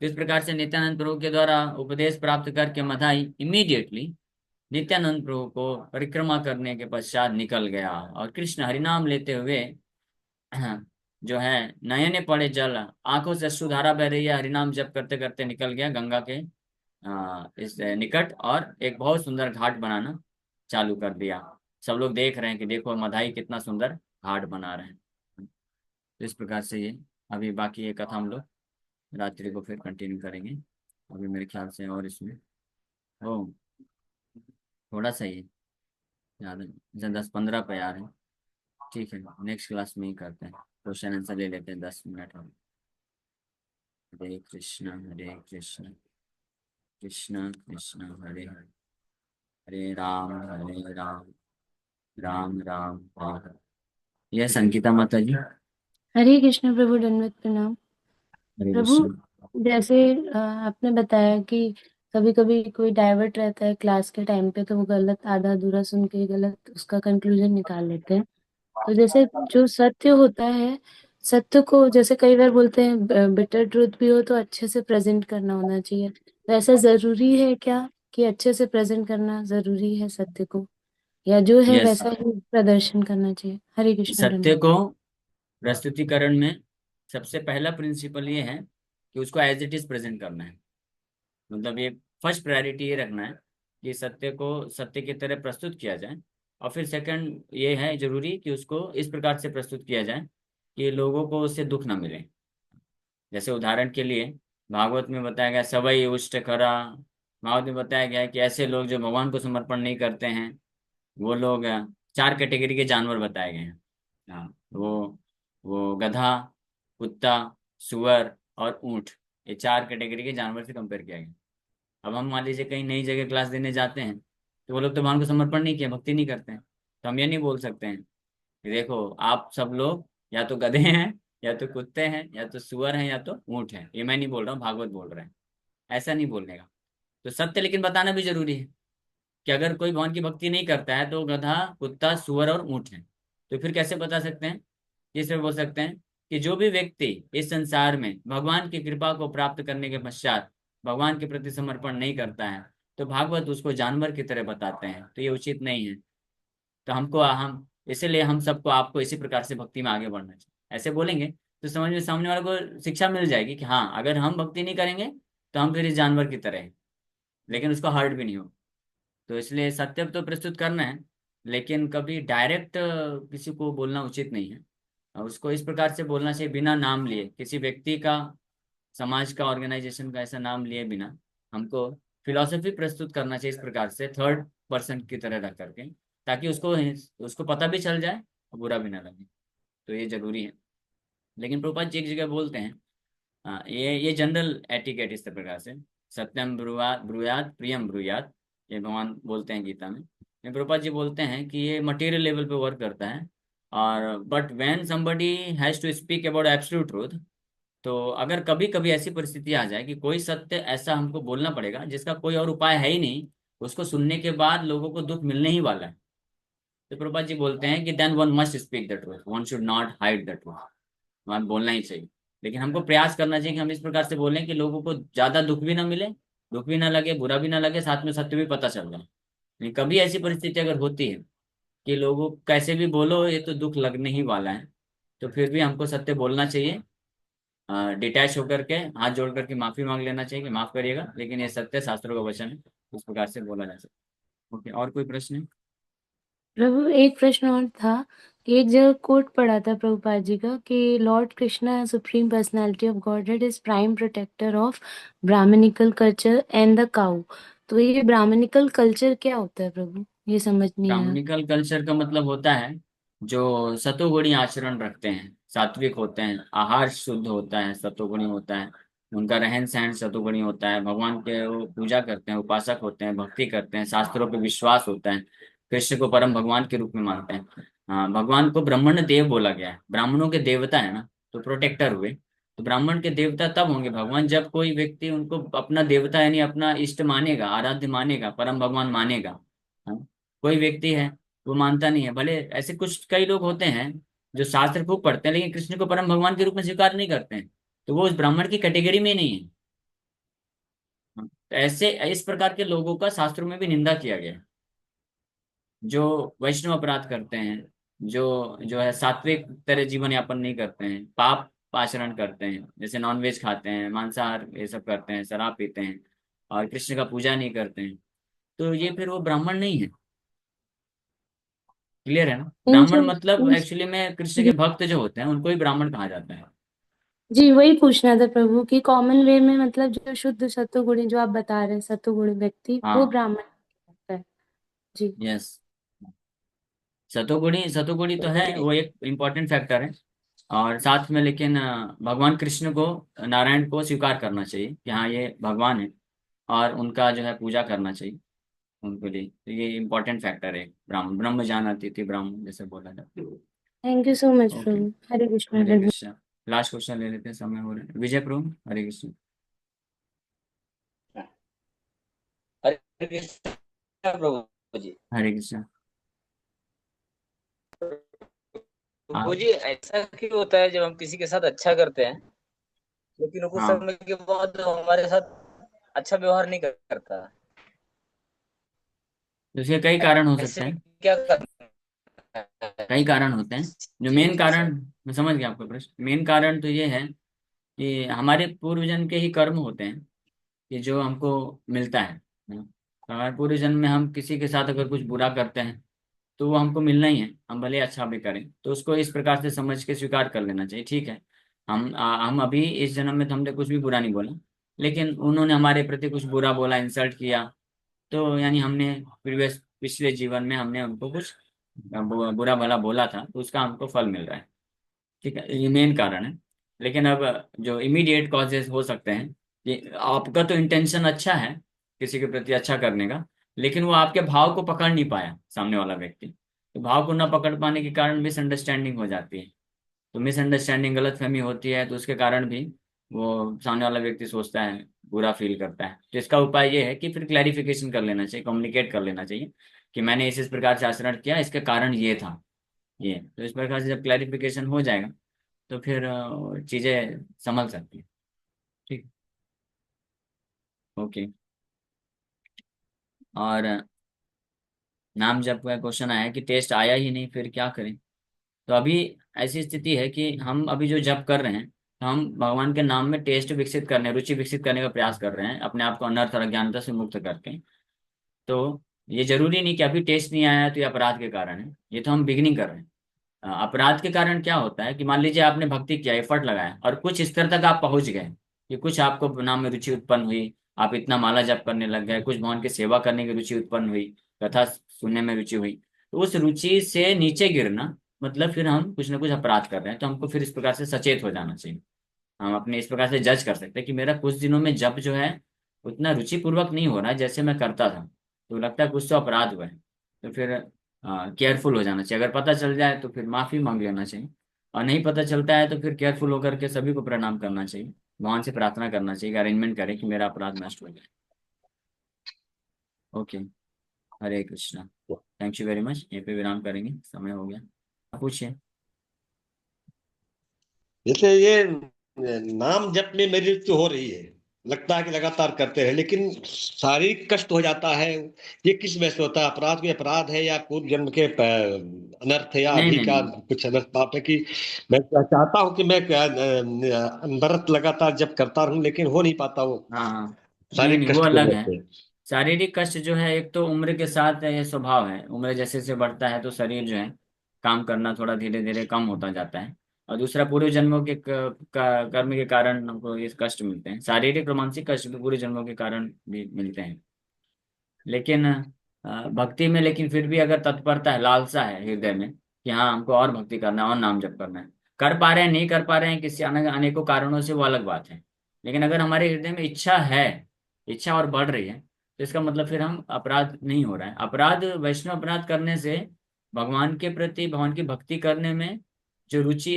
[SPEAKER 1] इस प्रकार से नित्यानंद प्रभु के द्वारा उपदेश प्राप्त करके मधाई इमीडिएटली नित्यानंद प्रभु को परिक्रमा करने के पश्चात निकल गया, और कृष्ण हरिनाम लेते हुए जो है नयने पड़े जल, आंखों से अश्रुधारा बह रही है, हरिनाम जप करते करते निकल गया गंगा के इस निकट, और एक बहुत सुंदर घाट बनाना चालू कर दिया। सब लोग देख रहे हैं कि देखो मधाई कितना सुंदर घाट बना रहे हैं। तो इस प्रकार से ये, अभी बाकी ये कथा हम लोग रात्रि को फिर कंटिन्यू करेंगे। अभी मेरे ख्याल से और इसमें ओ थोड़ा सा ही ज़्यादा, 10-15 पे आ रहे हैं। ठीक है, नेक्स्ट क्लास में ही करते हैं, क्वेश्चन आंसर ले लेते हैं 10 मिनट और। हरे कृष्ण कृष्ण कृष्ण हरे हरे, हरे राम राम राम हरे हरे। यह संगीता माता जी।
[SPEAKER 4] हरे कृष्ण प्रभु, दंडवत प्रणाम।
[SPEAKER 1] हरे
[SPEAKER 4] प्रभु,
[SPEAKER 1] कृष्ण।
[SPEAKER 4] जैसे आपने बताया कि कभी कभी कोई डाइवर्ट रहता है क्लास के टाइम पे, तो वो गलत आधा अधूरा सुन के गलत उसका कंक्लूजन निकाल लेते हैं। तो जैसे जो सत्य होता है, सत्य को जैसे कई बार बोलते हैं बिटर ट्रूथ भी हो तो अच्छे से प्रेजेंट करना होना चाहिए। तो ऐसा जरूरी है क्या कि अच्छे से प्रेजेंट करना जरूरी है सत्य को, या जो है
[SPEAKER 1] यस,
[SPEAKER 4] वैसा ही प्रदर्शन करना चाहिए? हरे कृष्ण
[SPEAKER 1] सत्य
[SPEAKER 4] दंडवत।
[SPEAKER 1] को प्रस्तुतिकरण में सबसे पहला प्रिंसिपल ये है कि उसको एज इट इज प्रेजेंट करना है। मतलब ये फर्स्ट प्रायोरिटी ये रखना है कि सत्य को सत्य की तरह प्रस्तुत किया जाए। और फिर सेकंड ये है जरूरी कि उसको इस प्रकार से प्रस्तुत किया जाए कि लोगों को उससे दुख ना मिले। जैसे उदाहरण के लिए भागवत में बताया गया सवई उष्ट खरा। भागवत में बताया गया है कि ऐसे लोग जो भगवान को समर्पण नहीं करते हैं वो लोग 4 कैटेगरी के जानवर बताए गए हैं। हाँ, वो गधा, कुत्ता, सुअर और ऊंट, ये 4 कैटेगरी के जानवर से कंपेयर किया गया। अब हम मान लीजिए कहीं नई जगह क्लास देने जाते हैं तो वो लोग तो भगवान को समर्पण नहीं किया, भक्ति नहीं करते हैं, तो हम ये नहीं बोल सकते हैं कि देखो आप सब लोग या तो गधे हैं, या तो कुत्ते हैं, या तो सुअर हैं, या तो ऊंट हैं। ये मैं नहीं बोल रहा हूँ, भागवत बोल रहे हैं। ऐसा नहीं बोलने का। तो सत्य लेकिन बताना भी जरूरी है कि अगर कोई भगवान की भक्ति नहीं करता है तो गधा, कुत्ता, सुअर और ऊंट है। तो फिर कैसे बता सकते हैं? ये सिर्फ बोल सकते हैं कि जो भी व्यक्ति इस संसार में भगवान की कृपा को प्राप्त करने के पश्चात भगवान के प्रति समर्पण नहीं करता है तो भागवत उसको जानवर की तरह बताते हैं, तो ये उचित नहीं है। तो हम इसीलिए हम सबको आपको इसी प्रकार से भक्ति में आगे बढ़ना चाहिए, ऐसे बोलेंगे तो समझ में सामने वाले को शिक्षा मिल जाएगी कि हाँ अगर हम भक्ति नहीं करेंगे तो हम फिर इस जानवर की तरह हैं, लेकिन उसको हर्ट भी नहीं हो। तो इसलिए सत्य तो प्रस्तुत करना है, लेकिन कभी डायरेक्ट किसी को बोलना उचित नहीं है। और उसको इस प्रकार से बोलना चाहिए बिना नाम लिए, किसी व्यक्ति का, समाज का, ऑर्गेनाइजेशन का ऐसा नाम लिए बिना हमको फिलॉसफी प्रस्तुत करना चाहिए इस प्रकार से थर्ड पर्सन की तरह रख करके, ताकि उसको उसको पता भी चल जाए और बुरा भी ना लगे। तो ये जरूरी है। लेकिन प्रभुपाद जी एक जगह बोलते हैं, हाँ, ये जनरल एटिकेट इस प्रकार से, सत्यम ब्रुआत ब्रुयात प्रियम ब्रुयात, ये भगवान बोलते हैं गीता में। ये प्रभुपाद जी बोलते हैं कि ये मटेरियल लेवल पे वर्क करता है। और but when somebody has to speak about absolute truth, तो अगर कभी कभी ऐसी परिस्थिति आ जाए कि कोई सत्य ऐसा हमको बोलना पड़ेगा जिसका कोई और उपाय है ही नहीं, उसको सुनने के बाद लोगों को दुख मिलने ही वाला है, तो प्रभुपाद जी बोलते हैं कि then one must speak the truth, one should not hide the truth. वहाँ बोलना ही चाहिए। लेकिन हमको प्रयास करना चाहिए कि हम इस प्रकार से बोलें कि लोगों को ज्यादा दुख भी ना मिले, दुख भी ना लगे, बुरा भी ना लगे, साथ में सत्य भी पता चल जाए। नहीं, कभी ऐसी परिस्थिति अगर होती है कि लोगों को कैसे भी बोलो ये तो दुख लगने ही वाला है, तो फिर भी हमको सत्य बोलना चाहिए। डिटैच होकर के हाथ जोड़ करके माफी मांग लेना चाहिए कि माफ करिएगा, लेकिन ये सत्य शास्त्रों का वचन है, इस प्रकार से बोला जा सकता है। ओके, और कोई प्रश्न है?
[SPEAKER 4] प्रभु, एक प्रश्न और था कि एक जगह कोट पढ़ा था प्रभुपाद जी का कि Lord Krishna supreme personality of Godhead is prime protector of brahminical culture and the cow. तो ये ब्राह्मणिकल कल्चर क्या होता है प्रभु? ये समझ नहीं आया।
[SPEAKER 1] ब्राह्मणिकल कल्चर का मतलब होता है जो सतोगुणी आचरण रखते हैं, सात्विक होते हैं, आहार शुद्ध होता है, सतोगुणी होता है, उनका रहन सहन सतोगुणी होता है, भगवान के वो पूजा करते हैं, उपासक होते हैं, भक्ति करते हैं, शास्त्रों पे विश्वास होता है, कृष्ण को परम भगवान के रूप में मानते हैं। हाँ, भगवान को ब्राह्मण देव बोला गया है, ब्राह्मणों के देवता है ना, तो प्रोटेक्टर हुए। तो ब्राह्मण के देवता तब होंगे भगवान जब कोई व्यक्ति उनको अपना देवता यानी अपना इष्ट मानेगा, आराध्य मानेगा, परम भगवान मानेगा। हाँ, कोई व्यक्ति है वो मानता नहीं है, भले ऐसे कुछ कई लोग होते हैं जो शास्त्र खूब पढ़ते हैं लेकिन कृष्ण को परम भगवान के रूप में स्वीकार नहीं करते हैं, तो वो उस ब्राह्मण की कैटेगरी में ही नहीं है। हाँ, तो ऐसे इस प्रकार के लोगों का शास्त्रों में भी निंदा किया गया है, जो वैष्णव अपराध करते हैं, जो है सात्विक तरह जीवन यापन नहीं करते हैं, पाप आचरण करते हैं, जैसे नॉनवेज खाते हैं, मांसाहार ये सब करते हैं, शराब पीते हैं और कृष्ण का पूजा नहीं करते हैं, तो ये फिर वो ब्राह्मण नहीं है। क्लियर है ना?
[SPEAKER 4] इन
[SPEAKER 1] ब्राह्मण
[SPEAKER 4] सब
[SPEAKER 1] मतलब
[SPEAKER 4] इन,
[SPEAKER 1] एक्चुअली में कृष्ण के
[SPEAKER 4] जी,
[SPEAKER 1] भक्त जो होते हैं उनको ही ब्राह्मण कहा जाता है।
[SPEAKER 4] जी वही पूछना था प्रभु कि कॉमन वे में मतलब जो शुद्ध सत्वगुणी जो आप बता रहे हैं सत्वगुणी व्यक्ति वो
[SPEAKER 1] हाँ।
[SPEAKER 4] ब्राह्मण होता है। जी।
[SPEAKER 1] यस। सतोगुणी सतोगुणी तो है, वो एक इम्पोर्टेंट फैक्टर है। और साथ में लेकिन भगवान कृष्ण को, नारायण को स्वीकार करना चाहिए कि हाँ ये भगवान है, और उनका जो है पूजा करना चाहिए उनके लिए। तो ये इम्पोर्टेंट फैक्टर है, ब्रह्म ब्रह्म जान अतिथि ब्रह्म जैसे बोला जाता है।
[SPEAKER 4] Thank you so much
[SPEAKER 1] okay.
[SPEAKER 4] Prabhu. Hare Krishna
[SPEAKER 1] Hare
[SPEAKER 4] Hare Krishna.
[SPEAKER 1] Krishna. Last question ले लेते हैं, समय हो रहा है। विजय प्रभु, हरे कृष्ण।
[SPEAKER 5] हरे कृष्ण प्रभु जी।
[SPEAKER 1] हरे कृष्ण।
[SPEAKER 5] प्रभु
[SPEAKER 1] आप
[SPEAKER 5] जी, ऐसा क्यों होता है जब हम किसी के साथ अच्छा करते हैं लेकिन कुछ
[SPEAKER 1] हाँ,
[SPEAKER 5] समय के बाद वो हमारे साथ अच्छा व्यवहार नहीं करता?
[SPEAKER 1] तो इसके कई कारण हो सकते
[SPEAKER 5] ऐसे
[SPEAKER 1] हैं।
[SPEAKER 5] क्या करना है?
[SPEAKER 1] कई कारण होते हैं। जो
[SPEAKER 5] जी
[SPEAKER 1] मेन
[SPEAKER 5] जी
[SPEAKER 1] कारण,
[SPEAKER 5] सर।
[SPEAKER 1] मैं समझ गया आपका प्रश्न। मेन कारण तो ये है कि हमारे पूर्वजन्म के ही कर्म होते हैं कि जो हमको मिलता है। तो हमारे पूर्वजन्म में हम किसी के साथ अगर कुछ बुरा करते हैं तो वो हमको मिलना ही है, हम भले अच्छा भी करें। तो उसको इस प्रकार से समझ के स्वीकार कर लेना चाहिए। ठीक है, हम अभी इस जन्म में तो हमने कुछ भी बुरा नहीं बोला, लेकिन उन्होंने हमारे प्रति कुछ बुरा बोला, इंसल्ट किया, तो यानी हमने प्रीवियस पिछले जीवन में हमने उनको कुछ बुरा भला बोला था, तो उसका हमको फल मिल रहा है। ठीक है, ये मेन कारण है। लेकिन अब जो इमीडिएट कॉजेज हो सकते हैं कि आपका तो इंटेंशन अच्छा है किसी के प्रति अच्छा करने का, लेकिन वो आपके भाव को पकड़ नहीं पाया सामने वाला व्यक्ति। तो भाव को ना पकड़ पाने के कारण मिसअंडरस्टैंडिंग हो जाती है। तो मिसअंडरस्टैंडिंग, गलतफहमी होती है, तो उसके कारण भी वो सामने वाला व्यक्ति सोचता है, बुरा फील करता है। तो इसका उपाय ये है कि फिर क्लैरिफिकेशन कर लेना चाहिए, कम्युनिकेट कर लेना चाहिए कि मैंने इस प्रकार से आचरण किया, इसके कारण ये था। ये तो इस प्रकार से जब क्लैरिफिकेशन हो जाएगा तो फिर चीजें संभल सकती है। ठीक। ओके। और नाम जप का क्वेश्चन आया कि टेस्ट आया ही नहीं, फिर क्या करें। तो अभी ऐसी स्थिति है कि हम अभी जो जप कर रहे हैं, तो हम भगवान के नाम में टेस्ट विकसित करने, रुचि विकसित करने का प्रयास कर रहे हैं, अपने आप को अनर्थ और अज्ञानता से मुक्त करके। तो ये जरूरी नहीं कि अभी टेस्ट नहीं आया है तो ये अपराध के कारण है, ये तो हम बिगिनिंग कर रहे हैं। अपराध के कारण क्या होता है कि मान लीजिए आपने भक्ति किया, एफर्ट लगाया, और कुछ स्तर तक आप पहुंच गए कि कुछ आपको नाम में रुचि उत्पन्न हुई, आप इतना माला जप करने लग गए, कुछ भगवान की सेवा करने की रुचि उत्पन्न हुई, कथा सुनने में रुचि हुई। तो उस रुचि से नीचे गिरना मतलब फिर हम कुछ ना कुछ अपराध कर रहे हैं। तो हमको फिर इस प्रकार से सचेत हो जाना चाहिए। हम अपने इस प्रकार से जज कर सकते हैं कि मेरा कुछ दिनों में जप जो है उतना रुचि पूर्वक नहीं हो रहा है जैसे मैं करता था, तो लगता है कुछ तो अपराध हुआ है। तो फिर केयरफुल हो जाना चाहिए। अगर पता चल जाए तो फिर माफी मांग लेना चाहिए, और नहीं पता चलता है तो फिर केयरफुल होकर के सभी को प्रणाम करना चाहिए, भगवान से प्रार्थना करना चाहिए, अरेंजमेंट करें कि मेरा अपराध नष्ट हो जाए। Okay. Hare Krishna. Thank you very much. यहीं पे विराम करेंगे, समय हो गया। आप पूछिए।
[SPEAKER 6] जैसे ये नाम जप में मेरी रुचि हो रही है, लगता है कि लगातार करते रहे, लेकिन शारीरिक कष्ट हो जाता है। ये किस वजह से होता है? अपराध में अपराध है या पूर्व जन्म के अनर्थ है या
[SPEAKER 1] नहीं
[SPEAKER 6] अभी
[SPEAKER 1] नहीं
[SPEAKER 6] का
[SPEAKER 1] नहीं।
[SPEAKER 6] कुछ अनर्थ पाप है कि मैं चाहता हूं कि मैं अनवरत लगातार जप करता रहूं, लेकिन हो नहीं पाता वो
[SPEAKER 1] हाँ हाँ। नहीं
[SPEAKER 6] शारीरिक
[SPEAKER 1] नहीं, वो
[SPEAKER 6] कष्ट की
[SPEAKER 1] अलग
[SPEAKER 6] वजह
[SPEAKER 1] है।
[SPEAKER 6] से।
[SPEAKER 1] शारीरिक कष्ट जो है, एक तो उम्र के साथ ये स्वभाव है, उम्र जैसे जैसे बढ़ता है तो शरीर जो है काम करना थोड़ा धीरे धीरे कम होता जाता है। और दूसरा, पूर्व जन्मों के कर्म के कारण हमको ये कष्ट मिलते हैं, शारीरिक और मानसिक कष्ट भी पूर्व जन्मों के कारण भी मिलते हैं। लेकिन भक्ति में लेकिन फिर भी अगर तत्परता है, लालसा है हृदय में कि हाँ हमको और भक्ति करना है और नाम जप करना है, कर पा रहे हैं नहीं कर पा रहे हैं किसी अनेकों कारणों से, वो अलग बात है। लेकिन अगर हमारे हृदय में इच्छा है, इच्छा और बढ़ रही है, तो इसका मतलब फिर हम अपराध नहीं हो रहा है। अपराध, वैष्णव अपराध करने से भगवान के प्रति, भगवान की भक्ति करने में जो रुचि,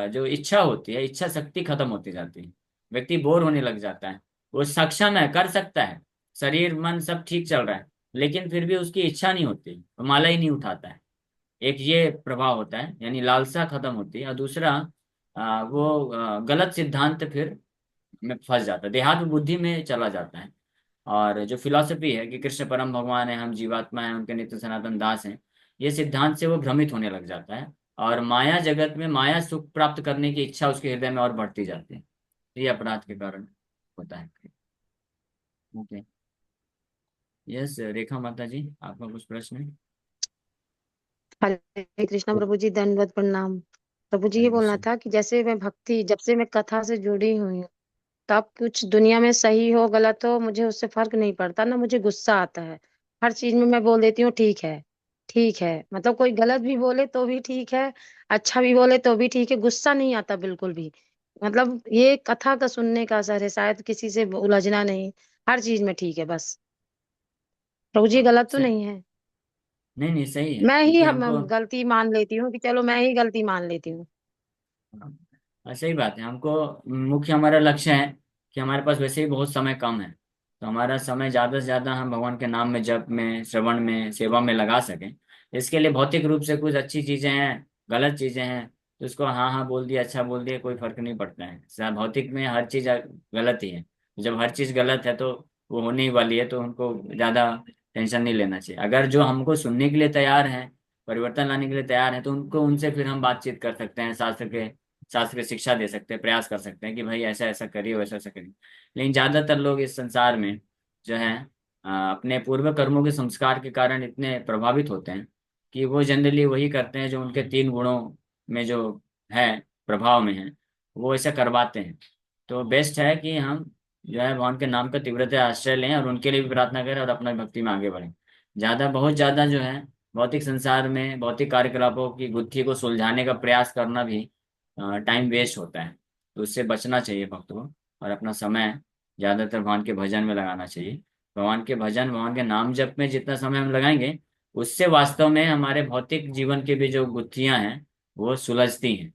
[SPEAKER 1] जो इच्छा होती है, इच्छा शक्ति खत्म होती जाती है। व्यक्ति बोर होने लग जाता है। वो सक्षम है, कर सकता है, शरीर मन सब ठीक चल रहा है, लेकिन फिर भी उसकी इच्छा नहीं होती, वो माला ही नहीं उठाता है। एक ये प्रभाव होता है, यानी लालसा खत्म होती है। और दूसरा, वो गलत सिद्धांत फिर में फंस जाता है, देहात्म बुद्धि में चला जाता है। और जो फिलॉसफी है कि कृष्ण परम भगवान है, हम जीवात्मा हैं, उनके नित्य सनातन दास हैं, ये सिद्धांत से वो भ्रमित होने लग जाता है। और माया जगत में माया सुख प्राप्त करने की इच्छा उसके हृदय में और बढ़ती जाती है। ये अपराध के कारण होता है। ओके। यस, रेखा माता जी, आपका कुछ प्रश्न है?
[SPEAKER 7] हरे कृष्णा प्रभु जी, दंडवत प्रणाम। प्रभु जी, ये
[SPEAKER 1] हरे
[SPEAKER 7] बोलना
[SPEAKER 1] कृष्ण।
[SPEAKER 7] था कि जैसे मैं भक्ति, जब से मैं कथा से जुड़ी हुई हूँ, तब कुछ दुनिया में सही हो गलत हो मुझे उससे फर्क नहीं पड़ता, ना मुझे गुस्सा आता है। हर चीज में मैं बोल देती हूँ ठीक है। ठीक है, मतलब कोई गलत भी बोले तो भी ठीक है, अच्छा भी बोले तो भी ठीक है, गुस्सा नहीं आता बिल्कुल भी। मतलब ये कथा का सुनने का असर है, शायद किसी से उलझना नहीं, हर चीज में ठीक है बस। प्रभु जी
[SPEAKER 1] हाँ
[SPEAKER 7] गलत तो
[SPEAKER 1] सही।
[SPEAKER 7] नहीं है।
[SPEAKER 1] नहीं नहीं सही है,
[SPEAKER 7] मैं ही
[SPEAKER 1] क्योंकि
[SPEAKER 7] हम
[SPEAKER 1] हमको
[SPEAKER 7] गलती मान लेती हूँ कि चलो मैं ही गलती मान लेती हूँ।
[SPEAKER 1] सही बात है। हमको मुख्य हमारा लक्ष्य है कि हमारे पास वैसे ही बहुत समय कम है, तो हमारा समय ज़्यादा से ज़्यादा हम भगवान के नाम में, जप में, श्रवण में, सेवा में लगा सकें। इसके लिए भौतिक रूप से कुछ अच्छी चीज़ें हैं, गलत चीज़ें हैं, तो उसको हाँ हाँ बोल दिया, अच्छा बोल दिया, कोई फर्क नहीं पड़ता है। भौतिक में हर चीज़ गलत ही है। जब हर चीज़ गलत है तो वो होने ही वाली है, तो उनको ज़्यादा टेंशन नहीं लेना चाहिए। अगर जो हमको सुनने के लिए तैयार हैं, परिवर्तन लाने के लिए तैयार हैं, तो उनको, उनसे फिर हम बातचीत कर सकते हैं, शास्त्र की शिक्षा दे सकते हैं, प्रयास कर सकते हैं कि भाई ऐसा ऐसा करिए, वैसा ऐसा करिए। लेकिन ज्यादातर लोग इस संसार में जो है अपने पूर्व कर्मों के संस्कार के कारण इतने प्रभावित होते हैं कि वो जनरली वही करते हैं जो उनके 3 गुणों में जो है, प्रभाव में है, वो ऐसा करवाते हैं। तो बेस्ट है कि हम जो है भगवान के नाम का तीव्रता आश्रय लें और उनके लिए भी प्रार्थना करें और अपना भक्ति में आगे बढ़ें। बहुत ज्यादा जो है भौतिक संसार में भौतिक कार्यकलापों की गुत्थी को सुलझाने का प्रयास करना भी टाइम वेस्ट होता है। तो उससे बचना चाहिए भक्त को, और अपना समय ज्यादातर भगवान के भजन में लगाना चाहिए। भगवान के भजन, भगवान के नाम जप में जितना समय हम लगाएंगे, उससे वास्तव में हमारे भौतिक जीवन की भी जो गुत्थियां हैं वो सुलझती हैं।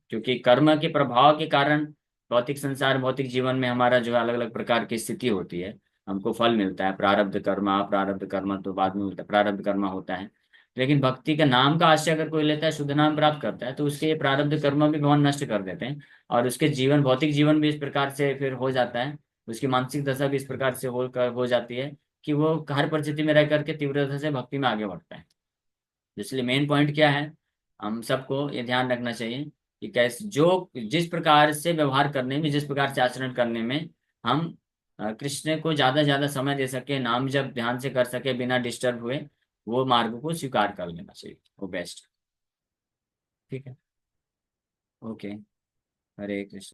[SPEAKER 1] क्योंकि कर्म के प्रभाव के कारण भौतिक संसार, भौतिक जीवन में हमारा जो अलग अलग प्रकार की स्थिति होती है, हमको फल मिलता है, प्रारब्ध कर्म, अप्रारब्ध कर्म तो बाद में मिलता है, प्रारब्ध कर्म होता है। लेकिन भक्ति का नाम का आश्रय अगर कोई लेता है, शुद्ध नाम प्राप्त करता है, तो उसके ये प्रारब्ध कर्म भी भगवान नष्ट कर देते हैं, और उसके जीवन, भौतिक जीवन भी इस प्रकार से फिर हो जाता है, उसकी मानसिक दशा भी इस प्रकार से हो जाती है कि वो हर परिस्थिति में रह करके तीव्रता से भक्ति में आगे बढ़ता है। इसलिए मेन पॉइंट क्या है, हम सबको ये ध्यान रखना चाहिए कि कैसे, जो जिस प्रकार से व्यवहार करने में, जिस प्रकार से आचरण करने में हम कृष्ण को ज्यादा ज्यादा समय दे सके, नाम जब ध्यान से कर सके बिना डिस्टर्ब हुए, वो मार्ग को स्वीकार कर लेना चाहिए, वो बेस्ट। ठीक है। ओके। हरे कृष्ण।